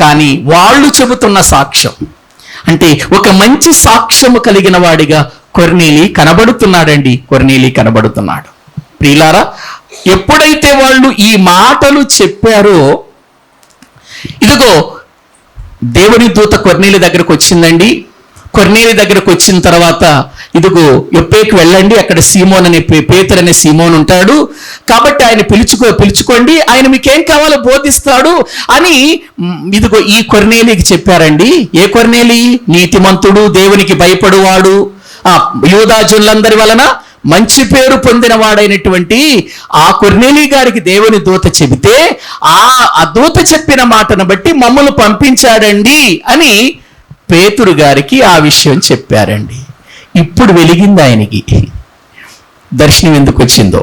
కానీ వాళ్ళు చెబుతున్న సాక్ష్యం అంటే ఒక మంచి సాక్ష్యము కలిగిన వాడిగా కొర్నేలి కనబడుతున్నాడండి. కొర్నేలి కనబడుతున్నాడు. ప్రియులారా, ఎప్పుడైతే వాళ్ళు ఈ మాటలు చెప్పారో, ఇదిగో దేవుని దూత కొర్నేలి దగ్గరకు వచ్చిందండి. కొర్నేలి దగ్గరకు వచ్చిన తర్వాత ఇదిగో యొప్పేకి వెళ్ళండి, అక్కడ సీమోన్ అనే పేతురు అనే సీమోన్ ఉంటాడు, కాబట్టి ఆయన పిలుచుకోండి, ఆయన మీకేం కావాలో బోధిస్తాడు అని ఇదిగో ఈ కొర్నేలికి చెప్పారండి. ఏ కొర్నేలి? నీతిమంతుడు, దేవునికి భయపడువాడు, యూదా జనులందరి వలన మంచి పేరు పొందిన వాడైనటువంటి ఆ కొర్నేలి గారికి దేవుని దూత చెబితే ఆ దూత చెప్పిన మాటను బట్టి మమ్మల్ని పంపించాడండి అని పేతురు గారికి ఆ విషయం చెప్పారండి. ఇప్పుడు వెలిగింది ఆయనకి దర్శనం ఎందుకు వచ్చిందో.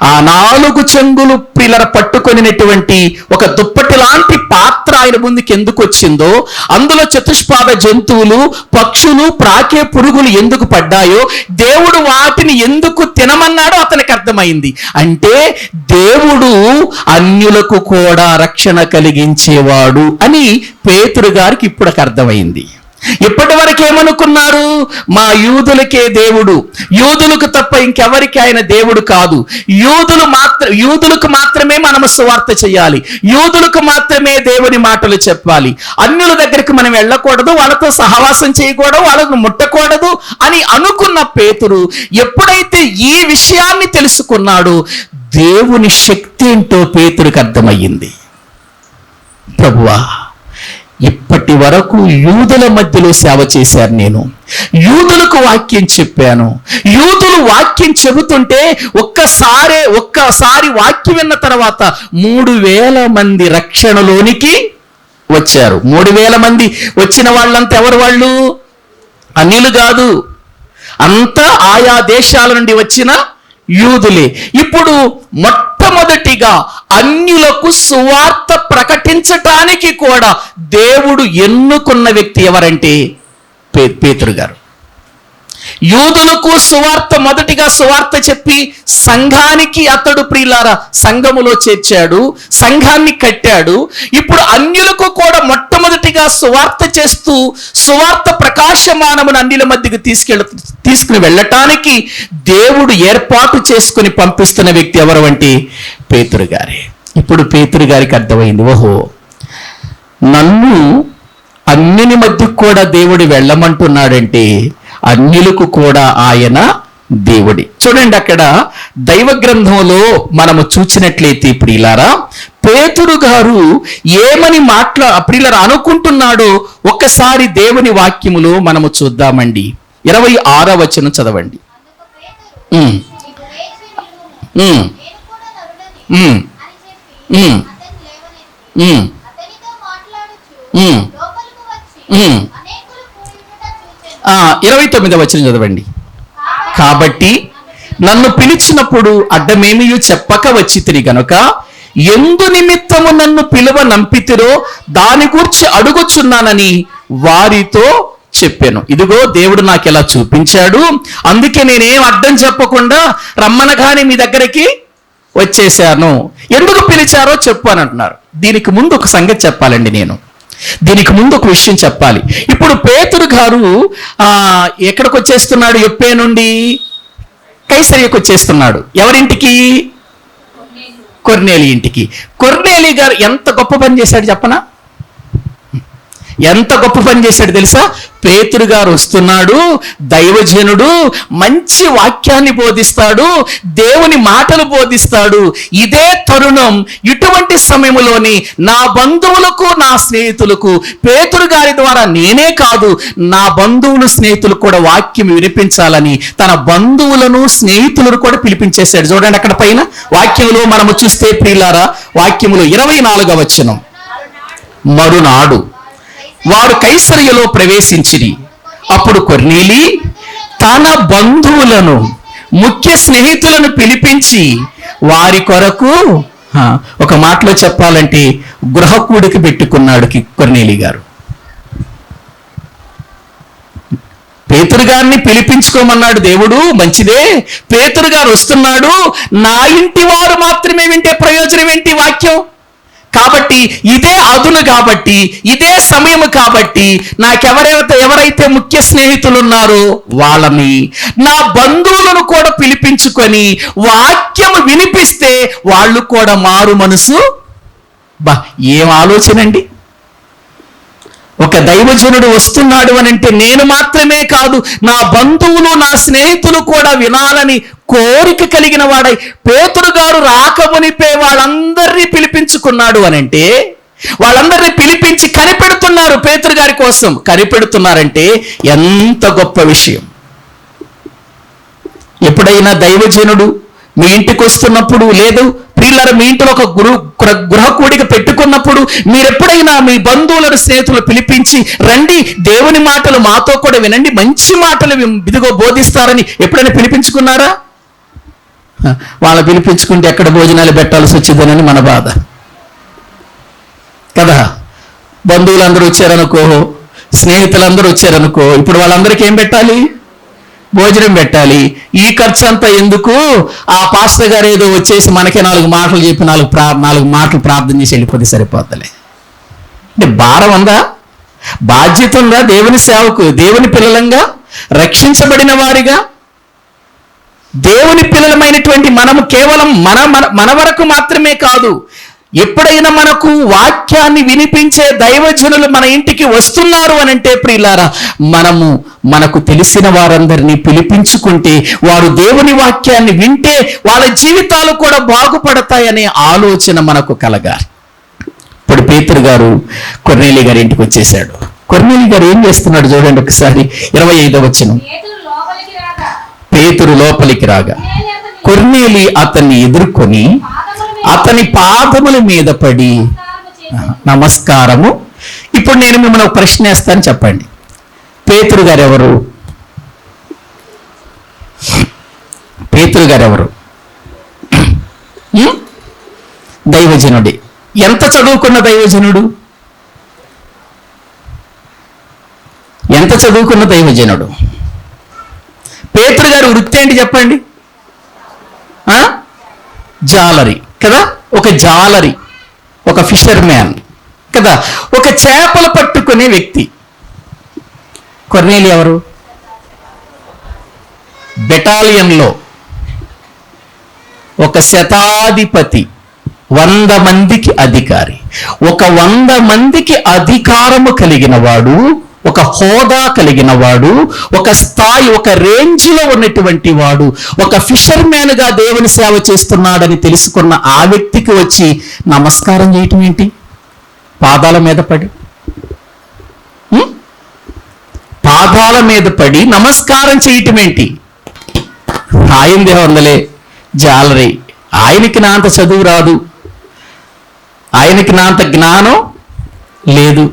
ఆ 4 చెంగులు పిల్లర పట్టుకొనినటువంటి ఒక దుప్పటి లాంటి పాత్ర ఆయన ముందుకు ఎందుకు వచ్చిందో, అందులో చతుష్పాద జంతువులు, పక్షులు, ప్రాకే పురుగులు ఎందుకు పడ్డాయో, దేవుడు వాటిని ఎందుకు తినమన్నాడో అతనికి అర్థమైంది. అంటే దేవుడు అన్యులకు కూడా రక్షణ కలిగించేవాడు అని పేతురు గారికి ఇప్పుడు అర్థమైంది. ఇప్పటి వరకు ఏమనుకున్నారు? మా యూదులకే దేవుడు, యూదులకు తప్ప ఇంకెవరికి ఆయన దేవుడు కాదు, యూదులకు మాత్రమే మనము సువార్త చేయాలి, యూదులకు మాత్రమే దేవుని మాటలు చెప్పాలి, అన్యుల దగ్గరికి మనం వెళ్ళకూడదు, వాళ్ళతో సహవాసం చేయకూడదు, వాళ్ళను ముట్టకూడదు అని అనుకున్న పేతురు ఎప్పుడైతే ఈ విషయాన్ని తెలుసుకున్నాడో దేవుని శక్తి ఏంటో పేతురికి అర్థమయ్యింది. ప్రభువా, ఇప్పటి వరకు యూదుల మధ్యలో సేవ చేశాను, నేను యూదులకు వాక్యం చెప్పాను, యూదులు వాక్యం చెబుతుంటే ఒక్కసారి వాక్యం విన్న తర్వాత 3,000 మంది రక్షణలోనికి వచ్చారు. 3000 మంది వచ్చిన వాళ్ళంతా ఎవరు? వాళ్ళు అన్యులు కాదు, అంతా ఆయా దేశాల నుండి వచ్చిన యూదులే. ఇప్పుడు మొట్టమొదటిగా అన్యులకు సువార్త ప్రకటించటానికి కూడా దేవుడు ఎన్నుకున్న వ్యక్తి ఎవరంటే పేతురు గారు. యూదులకు మొదటిగా సువార్త చెప్పి సంఘానికి అతడు ప్రియులారా సంఘములో చేర్చాడు, సంఘాన్ని కట్టాడు. ఇప్పుడు అన్యులకు కూడా మొట్టమొదటిగా సువార్త చేస్తూ సువార్త ప్రకాశమానమును అన్యుల మధ్యకు తీసుకుని వెళ్ళటానికి దేవుడు ఏర్పాటు చేసుకుని పంపిస్తున్న వ్యక్తి ఎవరు అంటే పేతురు గారే. ఇప్పుడు పేతురు గారికి అర్థమైంది, ఓహో, నన్ను అన్యుని మధ్యకు కూడా దేవుడు వెళ్ళమంటున్నాడంటే అన్యులకు కూడా ఆయన దేవుడి. చూడండి, అక్కడ దైవ గ్రంథంలో మనము చూసినట్లయితే ప్రియులారా, పేతురు గారు ఏమని ప్రియులారా అనుకుంటున్నాడో ఒక్కసారి దేవుని వాక్యములో మనము చూద్దామండి. 26వ వచనం చదవండి. ఉమ్ 29వ వచనం చదవండి. కాబట్టి నన్ను పిలిచినప్పుడు అడ్డమేమియు చెప్పక వచ్చితిని గనుక ఎందు నిమిత్తము నన్ను పిలువ నంపితిరో దాని గురించి అడుగుచున్నానని వారితో చెప్పాను. ఇదిగో దేవుడు నాకు ఎలా చూపించాడు, అందుకే నేనేం అడ్డం చెప్పకుండా రమ్మనగానే మీ దగ్గరికి వచ్చేసాను. ఎందుకు పిలిచారో చెప్పు అని అంటున్నారు. దీనికి ముందు ఒక సంగతి చెప్పాలండి. దీనికి ముందు ఒక విషయం చెప్పాలి. ఇప్పుడు పేతురు గారు ఎక్కడికి వచ్చేస్తున్నాడు? యొప్పే నుండి కైసరియకు వచ్చేస్తున్నాడు. ఎవరింటికి? కొర్నేలి ఇంటికి. కొర్నేలి గారు ఎంత గొప్ప పని చేశాడు చెప్పనా? ఎంత గొప్ప పని చేశాడు తెలుసా? పేతురు గారు వస్తున్నాడు, దైవజనుడు, మంచి వాక్యాన్ని బోధిస్తాడు, దేవుని మాటలు బోధిస్తాడు. ఇదే తరుణం, ఇటువంటి సమయంలోని నా బంధువులకు నా స్నేహితులకు పేతురు గారి ద్వారా నేనే కాదు నా బంధువులు స్నేహితులు కూడా వాక్యం వినిపించాలని తన బంధువులను స్నేహితులను కూడా పిలిపించేశాడు. చూడండి అక్కడ పైన వాక్యంలో మనము చూస్తే ప్రియులారా, వాక్యములో 24వ వచనం, మరునాడు వారు కైసరియలో ప్రవేశించిరి. అప్పుడు కొర్నేలి తన బంధువులను ముఖ్య స్నేహితులను పిలిపించి వారి కొరకు ఒక మాటలో చెప్పాలంటే గృహ కూడిక పెట్టుకున్నాడు కొర్నేలి గారు. పేతురు గారిని పిలిపించుకోమన్నాడు దేవుడు, మంచిదే. పేతురు గారు వస్తున్నాడు, నా ఇంటి వారు మాత్రమే వింటే ప్రయోజనం ఏంటి వాక్యం? కాబట్టి ఇదే అదును, కాబట్టి ఇదే సమయం, కాబట్టి ఎవరైతే ముఖ్య స్నేహితులు ఉన్నారో వాళ్ళని, నా బంధువులను కూడా పిలిపించుకొని వాక్యము వినిపిస్తే వాళ్ళు కూడా మారు మనసు. ఏం ఆలోచన అండి! ఒక దైవజనుడు వస్తున్నాడు అని అంటే నేను మాత్రమే కాదు, నా బంధువులు నా స్నేహితులు కూడా వినాలని కోరిక కలిగిన వాడై పేతురు గారు రాకమునిపే వాళ్ళందరినీ పిలిపించుకున్నాడు అని అంటే, వాళ్ళందరినీ పిలిపించి కనిపెడుతున్నారు పేతురు గారి కోసం. కనిపెడుతున్నారంటే ఎంత గొప్ప విషయం! ఎప్పుడైనా దైవజనుడు మీ ఇంటికి వస్తున్నప్పుడు, లేదు ప్రియులారా మీ ఇంట్లో ఒక గృహ కూడిక పెట్టుకున్నప్పుడు, మీరెప్పుడైనా మీ బంధువులను స్నేహితులు పిలిపించి రండి దేవుని మాటలు మాతో కూడా వినండి, మంచి మాటలు ఇదిగో బోధిస్తారని ఎప్పుడైనా పిలిపించుకున్నారా? వాళ్ళ పిలిపించుకుంటే ఎక్కడ భోజనాలు పెట్టాల్సి వచ్చిందనని మన బాధ కదా. బంధువులందరూ వచ్చారనుకో, స్నేహితులందరూ వచ్చారనుకో, ఇప్పుడు వాళ్ళందరికీ ఏం పెట్టాలి? భోజనం పెట్టాలి. ఈ ఖర్చు అంతా ఎందుకు? ఆ పాస్టర్ గారు ఏదో వచ్చేసి మనకే 4 మాటలు చెప్పి 4 మాటలు ప్రార్థన చేసి వెళ్ళిపోతే సరిపోతలే. అంటే భారం ఉందా? బాధ్యత ఉందా? దేవుని సేవకు, దేవుని పిల్లలంగా, రక్షించబడిన వారిగా, దేవుని పిల్లలమైనటువంటి మనము కేవలం మన వరకు మాత్రమే కాదు, ఎప్పుడైనా మనకు వాక్యాన్ని వినిపించే దైవజనులు మన ఇంటికి వస్తున్నారు అని అంటే ప్రియులారా, మనకు తెలిసిన వారందరినీ పిలిపించుకుంటే వారు దేవుని వాక్యాన్ని వింటే వాళ్ళ జీవితాలు కూడా బాగుపడతాయనే ఆలోచన మనకు కలగాలి. ఇప్పుడు పేతురు గారు కొర్నేలి గారి ఇంటికి వచ్చేసాడు. కొర్నేలి గారు ఏం చేస్తున్నాడు చూడండి ఒకసారి. 25వ వచనం, పేతురు లోపలికి రాగా కొర్నేలి అతన్ని ఎదుర్కొని అతని పాదముల మీద పడి నమస్కారము ఇప్పుడు నేను మిమ్మల్ని ఒక ప్రశ్న వేస్తాను, చెప్పండి. పేతురు గారు ఎవరు? పేతురు గారు ఎవరు? దైవజనుడి. ఎంత చదువుకున్న దైవజనుడు? ఎంత చదువుకున్న దైవజనుడు? పేతురు గారి వృత్తి ఏంటి చెప్పండి? జాలరి కదా, ఒక జాలరి, ఒక ఫిషర్ మ్యాన్ కదా, ఒక చేపలు పట్టుకునే వ్యక్తి. కొర్నేలి ఎవరు? బెటాలియన్లో ఒక శతాధిపతి, 100 మందికి అధికారి. ఒక 100 మందికి అధికారము కలిగిన వాడు, ఒక హోదా కలిగిన వాడు, ఒక స్థాయి, ఒక రేంజ్లో ఉన్నటువంటి వాడు, ఒక ఫిషర్ మ్యాన్ గా దేవుని సేవ చేస్తున్నాడని తెలుసుకున్న ఆ వ్యక్తికి వచ్చి నమస్కారం చేయటం ఏంటి? పాదాల మీద పడి, పాదాల మీద పడి నమస్కారం చేయటం ఏంటి? ఆయనదే వందలే జాలరీ, ఆయనకి నా అంత చదువు రాదు, ఆయనకి నా అంత జ్ఞానం లేదు,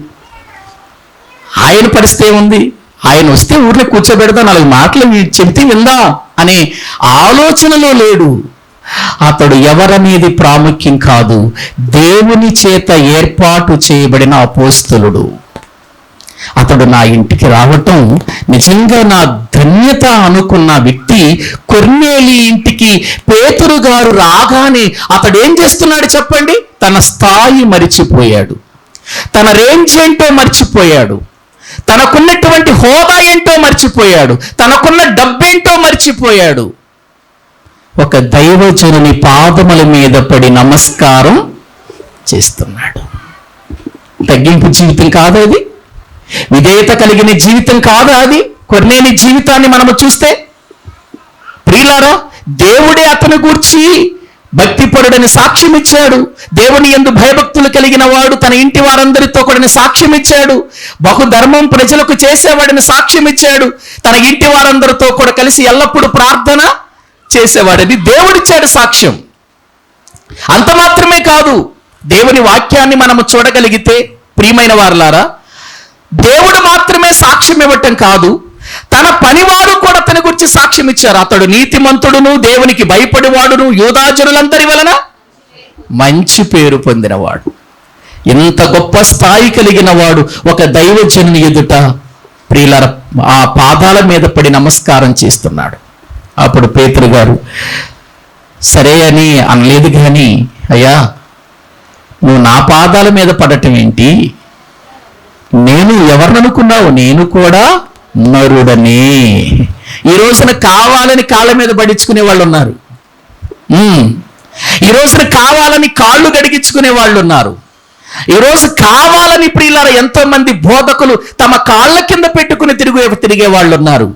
ఆయన పరిస్థితి ఏముంది, ఆయన వస్తే ఊర్లో కూర్చోబెడదాం, 4 మాటలు చెప్తే విందాం అనే ఆలోచనలో లేడు. అతడు ఎవరనేది ప్రాముఖ్యం కాదు, దేవుని చేత ఏర్పాటు చేయబడిన అపోస్తలుడు. అతడు నా ఇంటికి రావటం నిజంగా నా ధన్యత అనుకున్న వ్యక్తి కొర్నేలి ఇంటికి పేతురు గారు రాగానే అతడు ఏం చేస్తున్నాడు చెప్పండి? తన స్థాయి మరిచిపోయాడు, తన రేంజ్ ఏంటో మర్చిపోయాడు, తనకున్నటువంటి హోదా ఏంటో మర్చిపోయాడు, తనకున్న డబ్బేంటో మర్చిపోయాడు. ఒక దైవజనుని పాదముల మీద పడి నమస్కారం చేస్తున్నాడు. తగ్గింపు జీవితం కాదు అది, విధేయత కలిగిన జీవితం కాదు అది. కొర్నేలి జీవితాన్ని మనము చూస్తే ప్రియులారా, దేవుడే అతని గూర్చి భక్తిపరుడని సాక్ష్యం ఇచ్చాడు. దేవుని యందు భయభక్తులు కలిగిన వాడు, తన ఇంటి వారందరితో కూడా సాక్ష్యం ఇచ్చాడు. బహుధర్మం ప్రజలకు చేసేవాడని సాక్ష్యం ఇచ్చాడు. తన ఇంటి వారందరితో కూడా కలిసి ఎల్లప్పుడూ ప్రార్థన చేసేవాడని దేవుడిచ్చాడు సాక్ష్యం. అంత మాత్రమే కాదు, దేవుని వాక్యాన్ని మనము చూడగలిగితే ప్రియమైన వారలారా, దేవుడు మాత్రమే సాక్ష్యం ఇవ్వటం కాదు, తన పనివారు కూడా తన గురించి సాక్ష్యం ఇచ్చారు. అతడు నీతిమంతుడును, దేవునికి భయపడివాడును, యూదాజనులందరి వలన మంచి పేరు పొందినవాడు. ఇంత గొప్ప స్థాయి కలిగిన వాడు ఒక దైవజనుని ఎదుట ప్రియులారా ఆ పాదాల మీద పడి నమస్కారం చేస్తున్నాడు. అప్పుడు పేతురు గారు సరే అని అనలేదు, కానీ అయ్యా నువ్వు నా పాదాల మీద పడటం ఏంటి? నేను ఎవరిననుకున్నావు? నేను కూడా నరుడనే. ఈ రోజున కావాలని కాళ్ళ మీద పడించుకునే వాళ్ళు ఉన్నారు, ఈ రోజున కావాలని కాళ్ళు గడిగించుకునే వాళ్ళు ఉన్నారు, ఈ రోజు కావాలని ప్రియులారా ఎంతో మంది బోధకులు తమ కాళ్ళ కింద పెట్టుకుని తిరిగే వాళ్ళు ఉన్నారు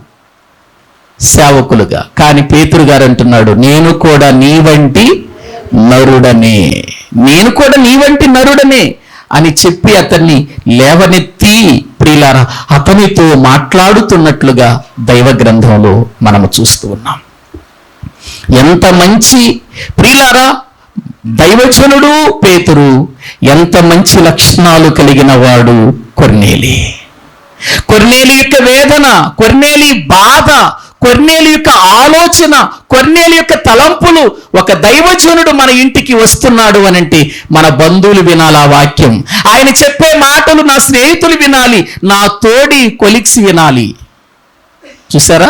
సేవకులుగా. కానీ పేతురు గారు అంటున్నాడు, నేను కూడా నీ వంటి నరుడనే, నేను కూడా నీ వంటి నరుడనే అని చెప్పి అతన్ని లేవనెత్తి ప్రియులారా అతనితో మాట్లాడుతున్నట్లుగా దైవ గ్రంథంలో మనము చూస్తూ ఉన్నాం. ఎంత మంచి ప్రియులారా దైవజనుడు పేతురు, ఎంత మంచి లక్షణాలు కలిగిన వాడు కొర్నేలి. కొర్నేలి యొక్క వేదన, కొర్నేలి బాధ, కొర్నేలి యొక్క ఆలోచన, కొర్నేలి యొక్క తలంపులు, ఒక దైవజనుడు మన ఇంటికి వస్తున్నాడు అనంటే మన బంధువులు వినాలి ఆ వాక్యం, ఆయన చెప్పే మాటలు నా స్నేహితులు వినాలి, నా తోడి కొలిక్స్ వినాలి. చూసారా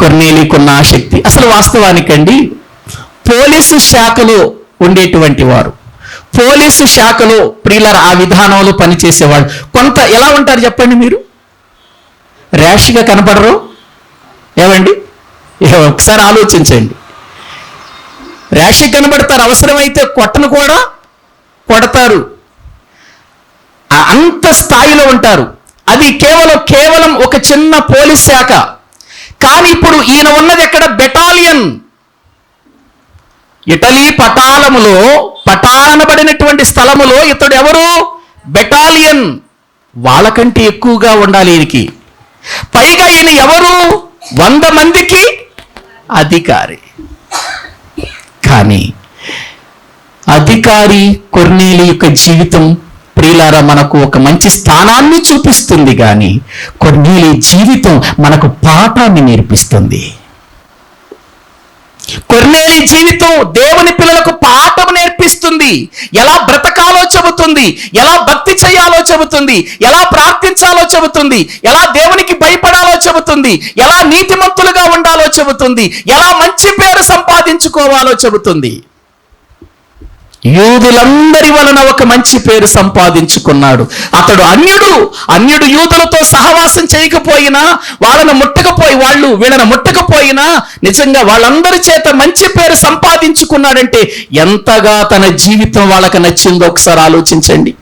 కొర్నేలికున్న ఆసక్తి. అసలు వాస్తవానికండి పోలీసు శాఖలో ఉండేటువంటి వారు, పోలీసు శాఖలో ప్రియులారా ఆ విధానంలో పనిచేసేవాడు కొంత ఎలా ఉంటారు చెప్పండి? మీరు ర్యాష్గా కనపడరు ఏమండి? ఒకసారి ఆలోచించండి. ర్యాష్గా కనబడతారు, అవసరమైతే కొట్టను కూడా కొడతారు, అంత స్థాయిలో ఉంటారు. అది కేవలం ఒక చిన్న పోలీస్ శాఖ. కానీ ఇప్పుడు ఈయన ఉన్నది ఎక్కడ? బెటాలియన్. ఇటలీ పటానబడినటువంటి స్థలములో ఇతడు ఎవరు? బెటాలియన్. వాళ్ళకంటే ఎక్కువగా ఉండాలి ఈయనకి. పైగా ఈయన ఎవరు? 100 మందికి అధికారి. కానీ అధికారి కొర్నేలి యొక్క జీవితం ప్రియులారా, మనకు ఒక మంచి స్థానాన్ని చూపిస్తుంది, కానీ కొర్నేలి జీవితం మనకు పాఠాన్ని నేర్పిస్తుంది. కొర్నేలి జీవితం దేవుని పిల్లలకు పాఠం నేర్పిస్తుంది. ఎలా బ్రతకాలో చెబుతుంది, ఎలా భక్తి చేయాలో చెబుతుంది, ఎలా ప్రార్థించాలో చెబుతుంది, ఎలా దేవునికి భయపడాలో చెబుతుంది, ఎలా నీతిమంతులుగా ఉండాలో చెబుతుంది, ఎలా మంచి పేరు సంపాదించుకోవాలో చెబుతుంది. యూదులందరి వలన ఒక మంచి పేరు సంపాదించుకున్నాడు. అతడు అన్యుడు యూదులతో సహవాసం చేయకపోయినా, వీళ్ళని ముట్టకపోయినా నిజంగా వాళ్ళందరి చేత మంచి పేరు సంపాదించుకున్నాడంటే ఎంతగా తన జీవితం వాళ్ళకి నచ్చిందో ఒకసారి ఆలోచించండి.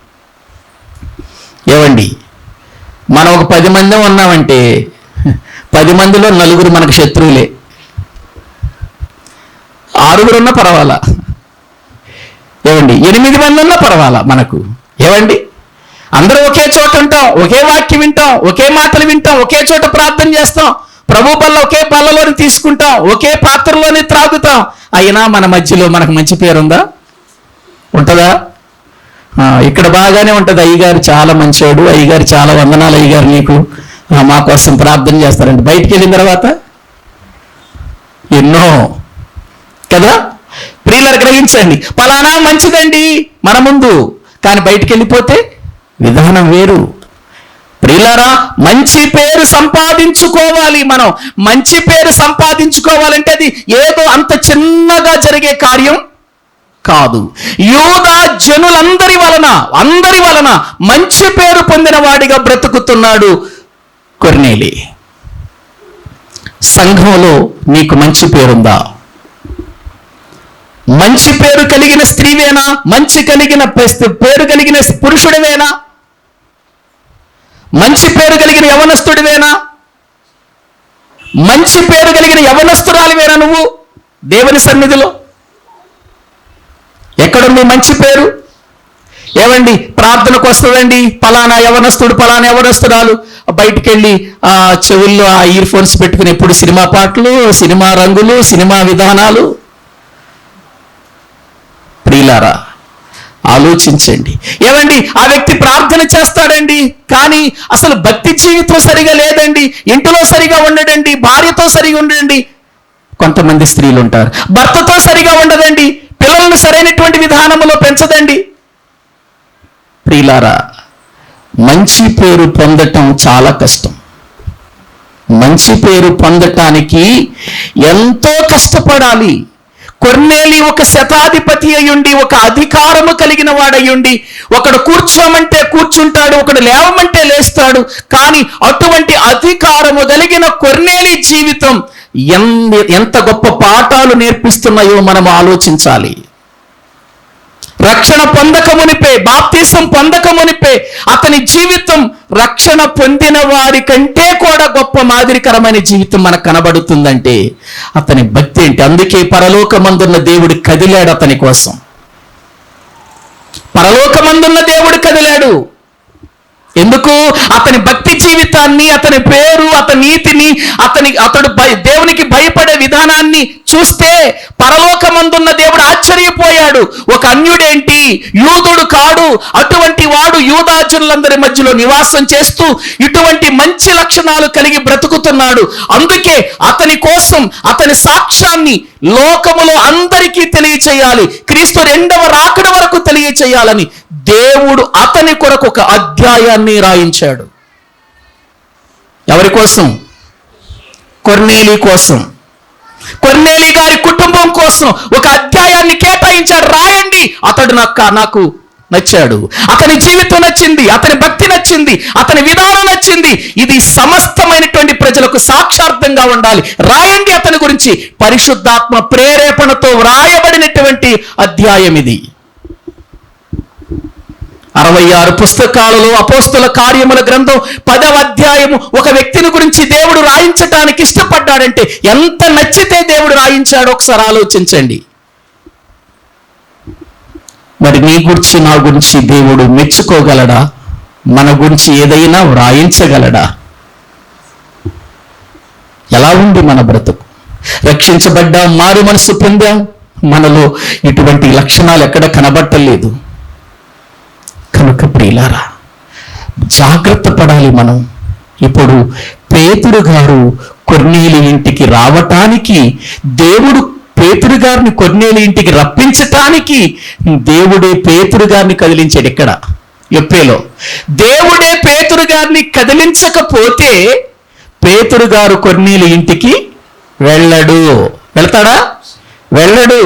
ఏవండి, మనం ఒక 10 మంది ఉన్నామంటే 10 మందిలో 4 మనకు శత్రువులే, 6 ఉన్నా పర్వాలా. ఏవండి, 8 మంది ఉన్నా పర్వాలా మనకు. ఏవండి, అందరూ ఒకే చోట ఉంటాం, ఒకే వాక్యం వింటాం, ఒకే మాటలు వింటాం, ఒకే చోట ప్రార్థన చేస్తాం, ప్రభు బల్ల ఒకే బల్లలోని తీసుకుంటాం, ఒకే పాత్రలోని త్రాగుతాం. అయినా మన మధ్యలో మనకు మంచి పేరు ఉందా? ఉంటుందా? ఇక్కడ బాగానే ఉంటుంది. అయ్యగారు చాలా మంచివాడు, అయ్యగారు చాలా వందనాలు, అయ్యగారు నీకు మా కోసం ప్రార్థన చేస్తారండి. బయటికి వెళ్ళిన తర్వాత ఎన్నో కదా. ప్రియులారా, గ్రహించండి, పలానా మంచిదండి మన ముందు, కానీ బయటికి వెళ్ళిపోతే విధానం వేరు. ప్రియులారా, మంచి పేరు సంపాదించుకోవాలి. మనం మంచి పేరు సంపాదించుకోవాలంటే అది ఏదో అంత చిన్నగా జరిగే కార్యం కాదు. యూదా జనులందరి వలన మంచి పేరు పొందిన వాడిగా బ్రతుకుతున్నాడు కొర్నేలి. సంఘంలో నీకు మంచి పేరుందా? మంచి పేరు కలిగిన స్త్రీవేనా? పేరు కలిగిన పురుషుడివేనా? మంచి పేరు కలిగిన యవనస్తుడివేనా? మంచి పేరు కలిగిన యవనస్తురాలివేనా నువ్వు దేవుని సన్నిధిలో? ఎక్కడుంది మంచి పేరు? ఏవండి, ప్రార్థనకు వస్తుందండి పలానా యవనస్తురాలు బయటికి వెళ్ళి చెవుల్లో ఆ ఇయర్ ఫోన్స్ పెట్టుకుని ఎప్పుడు సినిమా పాటలు, సినిమా రంగులు, సినిమా విధానాలు. ప్రియులారా, ఆలోచించండి. ఏమండి, ఆ వ్యక్తి ప్రార్థన చేస్తాడండి, కానీ అసలు భక్తి జీవితం సరిగా లేదండి, ఇంటిలో సరిగా ఉండడండి, భార్యతో సరిగా ఉండడండి. కొంతమంది స్త్రీలు ఉంటారు, భర్తతో సరిగా ఉండదండి, పిల్లలను సరైనటువంటి విధానంలో పెంచదండి. ప్రియులారా, మంచి పేరు పొందటం చాలా కష్టం. మంచి పేరు పొందటానికి ఎంతో కష్టపడాలి. కొర్నేలి ఒక శతాధిపతి అయ్యుండి, ఒక అధికారము కలిగిన వాడయ్యుండి, ఒకడు కూర్చోమంటే కూర్చుంటాడు, ఒకడు లేవమంటే లేస్తాడు. కానీ అటువంటి అధికారము కలిగిన కొర్నేలి జీవితం ఎంత గొప్ప పాఠాలు నేర్పిస్తున్నాయో మనం ఆలోచించాలి. రక్షణ పొందకమునిపే, బాప్తీసం పొందకమునిపే అతని జీవితం రక్షణ పొందిన వారి కంటే కూడా గొప్ప మాదిరికరమైన జీవితం మనకు కనబడుతుందంటే అతని భక్తి ఏంటి? అందుకే పరలోకమందున్న దేవుడు కదిలాడు అతని కోసం. పరలోకమందున్న దేవుడు కదిలాడు. ఎందుకు? అతని భక్తి జీవితాన్ని, అతని పేరు, అతని నీతిని, అతడు దేవునికి భయపడే విధానాన్ని చూస్తే పరలోకమందున్న దేవుడు ఆశ్చర్యపోయాడు. ఒక అన్యుడేంటి, యూదుడు కాడు, అటువంటి వాడు యూదాజనులందరి మధ్యలో నివాసం చేస్తూ ఇటువంటి మంచి లక్షణాలు కలిగి బ్రతుకుతున్నాడు. అందుకే అతని కోసం అతని సాక్ష్యాన్ని లోకములో అందరికీ తెలియచేయాలి, క్రీస్తు 2వ రాకడ వరకు తెలియచేయాలని దేవుడు అతని కొరకు ఒక అధ్యాయాన్ని రాయించాడు. ఎవరి కోసం? కొర్నేలి కోసం. కొర్నేలి గారి కుటుంబం కోసం ఒక అధ్యాయాన్ని కేటాయించాడు. రాయండి, అతడు నాకు నచ్చాడు, అతని జీవితం నచ్చింది, అతని భక్తి నచ్చింది, అతని విధానం నచ్చింది, ఇది సమస్తమైనటువంటి ప్రజలకు సాక్షార్థంగా ఉండాలి, రాయండి అతని గురించి. పరిశుద్ధాత్మ ప్రేరేపణతో వ్రాయబడినటువంటి అధ్యాయం ఇది. 66 పుస్తకాలలో అపోస్తల కార్యముల గ్రంథం 10వ అధ్యాయము ఒక వ్యక్తిని గురించి దేవుడు రాయించటానికి ఇష్టపడ్డాడంటే ఎంత నచ్చితే దేవుడు రాయించాడో ఒకసారి ఆలోచించండి. మరి నీ గురించి, నా గురించి దేవుడు మెచ్చుకోగలడా? మన గురించి ఏదైనా వ్రాయించగలడా? ఎలా ఉంది మన బ్రతుకు? రక్షించబడ్డాం, మారు మనసు పొందాం, మనలో ఇటువంటి లక్షణాలు ఎక్కడ కనబట్టలేదు. కనుక ప్రియులారా, జాగ్రత్త పడాలి మనం. ఇప్పుడు పేతురు గారు కొర్నేలి ఇంటికి రావటానికి, దేవుడు పేతురు గారిని కొర్నేలి ఇంటికి రప్పించటానికి దేవుడే పేతురు గారిని కదిలించాడు. ఎక్కడ? యొప్పేలో. దేవుడే పేతురు గారిని కదిలించకపోతే పేతురు గారు కొర్నేలి ఇంటికి వెళ్తాడా? వెళ్ళడు.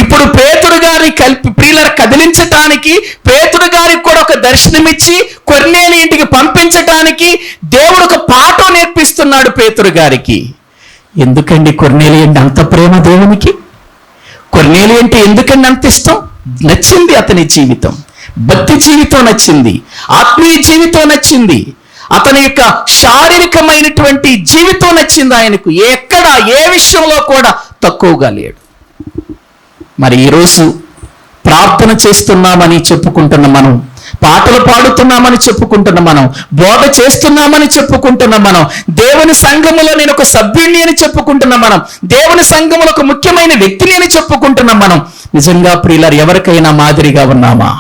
ఇప్పుడు పేతురు గారిని ప్రియుల కదిలించటానికి, పేతురు గారికి కూడా ఒక దర్శనమిచ్చి కొర్నేలి ఇంటికి పంపించటానికి దేవుడు ఒక పాఠం నేర్పిస్తున్నాడు పేతురు గారికి. ఎందుకండి కొర్నేలి అంటే అంత ప్రేమ దేవునికి? కొర్నేలి అంటే ఎందుకండి అంత ఇష్టం? నచ్చింది అతని జీవితం, భక్తి జీవితం నచ్చింది, ఆత్మీయ జీవితం నచ్చింది, అతని యొక్క శారీరకమైనటువంటి జీవితం నచ్చింది ఆయనకు. ఎక్కడ ఏ విషయంలో కూడా తక్కువగా లేడు. మరి ఈరోజు ప్రార్థన చేస్తున్నామని చెప్పుకుంటున్న మనం, పాటలు పాడుతున్నామని చెప్పుకుంటున్న మనం, బోధ చేస్తున్నామని చెప్పుకుంటున్న మనం, దేవుని సంఘములో నేను ఒక సభ్యుణ్ణి అని చెప్పుకుంటున్న మనం, దేవుని సంఘములో ఒక ముఖ్యమైన వ్యక్తిని అని చెప్పుకుంటున్నాం మనం, నిజంగా ప్రియులారు ఎవరికైనా మాదిరిగా ఉన్నామా?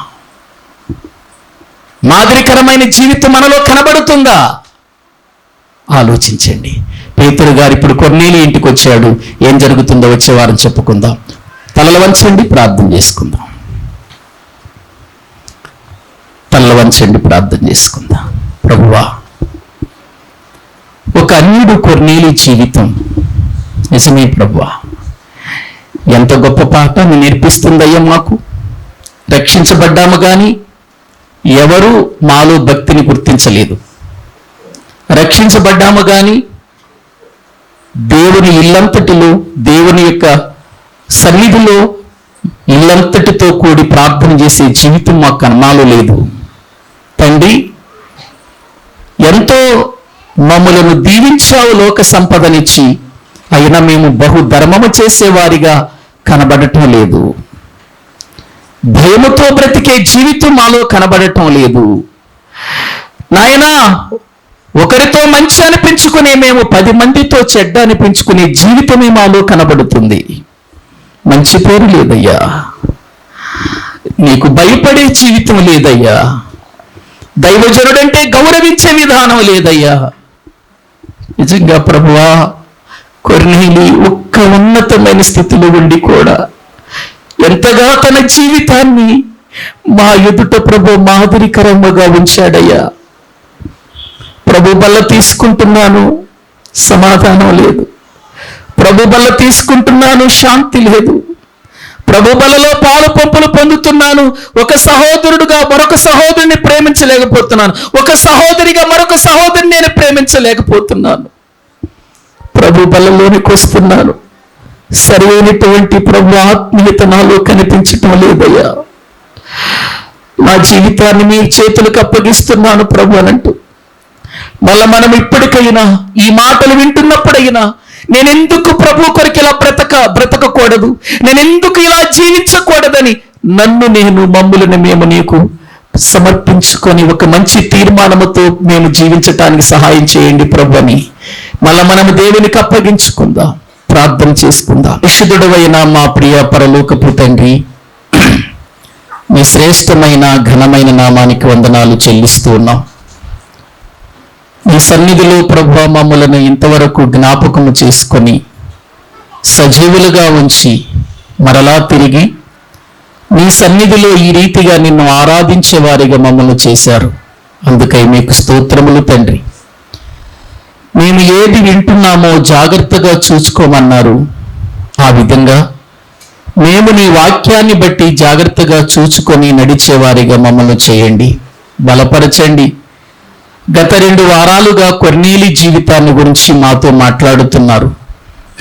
మాదిరికరమైన జీవితం మనలో కనబడుతుందా? ఆలోచించండి. పేతురు గారు ఇప్పుడు కొర్నేలి ఇంటికి వచ్చాడు. ఏం జరుగుతుందో వచ్చే వారం చెప్పుకుందాం. తలలు వంచండి, ప్రార్థన చేసుకుందాం. తలలు వంచండి, ప్రార్థన చేసుకుందాం. ప్రభువా, ఒక అన్యుడు కొర్నేలి జీవితం నిజమే ప్రభువా, ఎంత గొప్ప పాఠాన్ని నేర్పిస్తుందయ్యా మాకు. రక్షించబడ్డాము కానీ ఎవరూ మాలో భక్తిని గుర్తించలేదు. రక్షించబడ్డాము కానీ దేవుని ఇల్లంతటిలో, దేవుని యొక్క సన్నిధిలో ఇల్లంతటితో కూడి ప్రార్థన చేసే జీవితం మాకు మాలో లేదు. తండ్రి, ఎంతో మమ్మలను దీవించావు లోక సంపదనిచ్చి, అయినా మేము బహుధర్మము చేసేవారిగా కనబడటం లేదు. భయముతో బ్రతికే జీవితం మాలో కనబడటం లేదు నాయనా. ఒకరితో మంచి అనిపించుకునే మేము 10 మందితో చెడ్డ అనిపించుకునే జీవితమే మాలో కనబడుతుంది. మంచి పేరు లేదయ్యా, నీకు భయపడే జీవితం లేదయ్యా, దైవజనుడంటే గౌరవించే విధానం లేదయ్యా. నిజంగా ప్రభువా, కొర్నేలి ఒక్క ఉన్నతమైన స్థితిలో ఉండి కూడా ఎంతగా తన జీవితాన్ని మా ఎదుట ప్రభు మాదిరికరంగా ఉంచాడయ్యా. ప్రభు బల్ల తీసుకుంటున్నాను, సమాధానం లేదు. ప్రభు బల్ల తీసుకుంటున్నాను, శాంతి లేదు. ప్రభు బలలో పాలు పంపులు పొందుతున్నాను, ఒక సహోదరుడుగా మరొక సహోదరుని ప్రేమించలేకపోతున్నాను, ఒక సహోదరిగా మరొక సహోదరిని నేను ప్రేమించలేకపోతున్నాను. ప్రభు బలలోనికి వస్తున్నాను, సరైనటువంటి ప్రభు ఆత్మీయత నాలో కనిపించటం లేదయ్యా. నా జీవితాన్ని మీ చేతులకు అప్పగిస్తున్నాను ప్రభు అనంటూ, మళ్ళా మనం ఇప్పటికైనా ఈ మాటలు వింటున్నప్పుడైనా నేనెందుకు ప్రభు కొరకు ఇలా బ్రతకకూడదు, నేనెందుకు ఇలా జీవించకూడదని మమ్ములను మేము నీకు సమర్పించుకొని ఒక మంచి తీర్మానముతో మేము జీవించటానికి సహాయం చేయండి ప్రభు అని మళ్ళా మనము దేవునికి అప్పగించుకుందాం, ప్రార్థన చేసుకుందాం. పరిశుద్ధుడవైన మా ప్రియ పరలోకపు తండ్రి, మీ శ్రేష్టమైన ఘనమైన నామానికి వందనాలు చెల్లిస్తూ ఉన్నాం. మీ సన్నిధిలో ప్రభువా మమ్మలను ఇంతవరకు జ్ఞాపకము చేసుకొని సజీవులుగా ఉంచి మరలా తిరిగి మీ సన్నిధిలో ఈ రీతిగా నిన్ను ఆరాధించే వారిగా మమ్మల్ని చేశారు. అందుకై మీకు స్తోత్రములు తండ్రి. మేము ఏది వింటున్నామో జాగ్రత్తగా చూసుకోమన్నారు. ఆ విధంగా మేము నీ వాక్యాన్ని బట్టి జాగ్రత్తగా చూచుకొని నడిచేవారిగా మమ్మల్ని చేయండి, బలపరచండి. గత 2 వారాలుగా కొర్నేలి జీవితాన్ని గురించి మాతో మాట్లాడుతున్నారు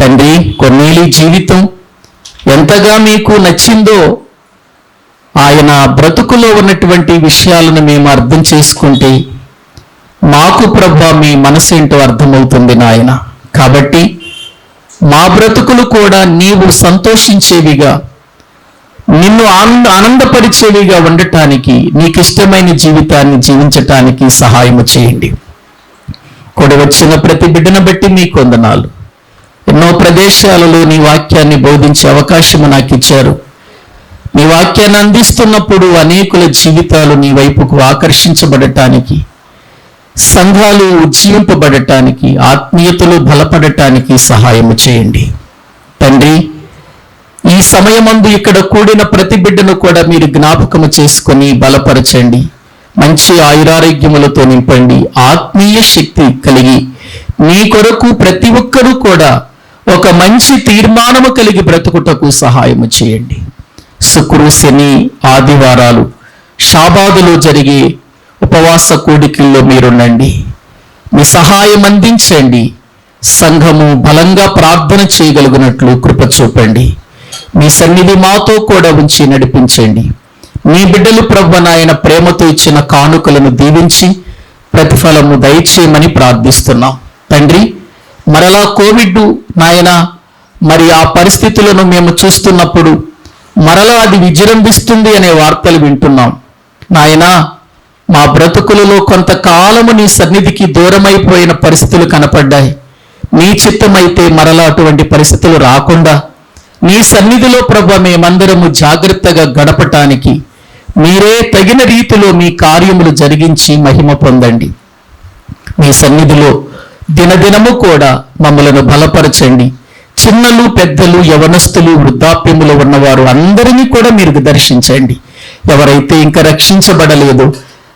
తండ్రి. కొర్నేలి జీవితం ఎంతగా మీకు నచ్చిందో ఆయన బ్రతుకులో ఉన్నటువంటి విషయాలను మేము అర్థం చేసుకుంటే మాకు ప్రభు మీ మనసేంటో అర్థమవుతుంది నాయన. కాబట్టి మా బ్రతుకులు కూడా నీవు సంతోషించేవిగా, నిన్ను ఆనందపరిచేవిగా ఉండటానికి, నీకు ఇష్టమైన జీవితాన్ని జీవించటానికి సహాయము చేయండి. కూడి వచ్చిన ప్రతి బిడ్డను బట్టి మీకు వందనాలు. ఎన్నో ప్రదేశాలలో నీ వాక్యాన్ని బోధించే అవకాశము నాకు ఇచ్చారు. నీ వాక్యాన్ని అందిస్తున్నప్పుడు అనేకుల జీవితాలు నీ వైపుకు ఆకర్షించబడటానికి, సంఘాలు ఉజ్జీవింపబడటానికి, ఆత్మీయతలు బలపడటానికి సహాయము చేయండి తండ్రి. ఈ సమయమందు ఇక్కడ కూడిన ప్రతి బిడ్డను కూడా మీరు జ్ఞాపకము చేసుకొని బలపరచండి. మంచి ఆయురారోగ్యములతో నింపండి. ఆత్మీయ శక్తి కలిగి నీ కొరకు ప్రతి ఒక్కరూ కూడా ఒక మంచి తీర్మానము కలిగి బ్రతుకుటకు సహాయము చేయండి. శుక్రు, శని, ఆదివారాలు, షాబాదులో జరిగే ఉపవాస కూడికల్లో మీరుండండి. మీ సహాయం అందించండి. సంఘము బలంగా ప్రార్థన చేయగలిగినట్లు కృప చూపండి. మీ సన్నిధి మాతో కూడా ఉంచి నడిపించండి. మీ బిడ్డలు ప్రభువా నాయన ప్రేమతో ఇచ్చిన కానుకలను దీవించి ప్రతిఫలము దయచేయమని ప్రార్థిస్తున్నాం తండ్రి. మరలా కోవిడ్ నాయన మరి ఆ పరిస్థితులను మేము చూస్తున్నప్పుడు మరలా అది విజృంభిస్తుంది అనే వార్తలు వింటున్నాం నాయన. మా బ్రతుకులలో కొంతకాలము నీ సన్నిధికి దూరమైపోయిన పరిస్థితులు కనపడ్డాయి. నీ చిత్తమైతే మరలా అటువంటి పరిస్థితులు రాకుండా నీ సన్నిధిలో ప్రభువా మేమందరము జాగ్రత్తగా గడపటానికి మీరే తగిన రీతిలో మీ కార్యములు జరిగించి మహిమ పొందండి. మీ సన్నిధిలో దినదినము కూడా మమ్మలను బలపరచండి. చిన్నలు, పెద్దలు, యవనస్తులు, వృద్ధాప్యములు ఉన్నవారు అందరినీ కూడా మీరు దర్శించండి. ఎవరైతే ఇంకా రక్షించబడలేదో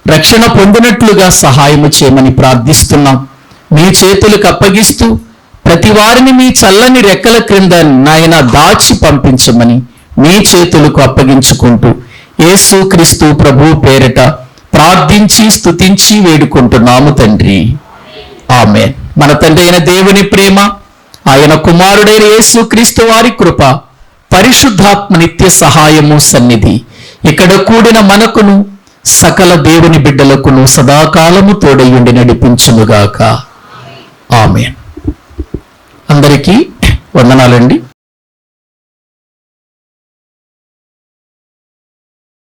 రక్షణ పొందినట్లుగా సహాయము చేయమని ప్రార్థిస్తున్నాం. మీ చేతులకు అప్పగిస్తూ ప్రతి వారిని మీ చల్లని రెక్కల క్రింద నాయన దాచి పంపించమని మీ చేతులకు అప్పగించుకుంటూ యేసుక్రీస్తు ప్రభు పేరిట ప్రార్థించి స్తుతించి వేడుకుంటున్నాము తండ్రి. ఆమేన్. మన తండ్రి అయిన దేవుని ప్రేమ, ఆయన కుమారుడైన యేసుక్రీస్తు వారి కృప, పరిశుద్ధాత్మ నిత్య సహాయము సన్నిధి ఇక్కడ కూడిన మనకును సకల దేవుని బిడ్డలకును సదాకాలము తోడయుండి నడిపించునుగాక. ఆమేన్. అందరికీ వందనాలండి.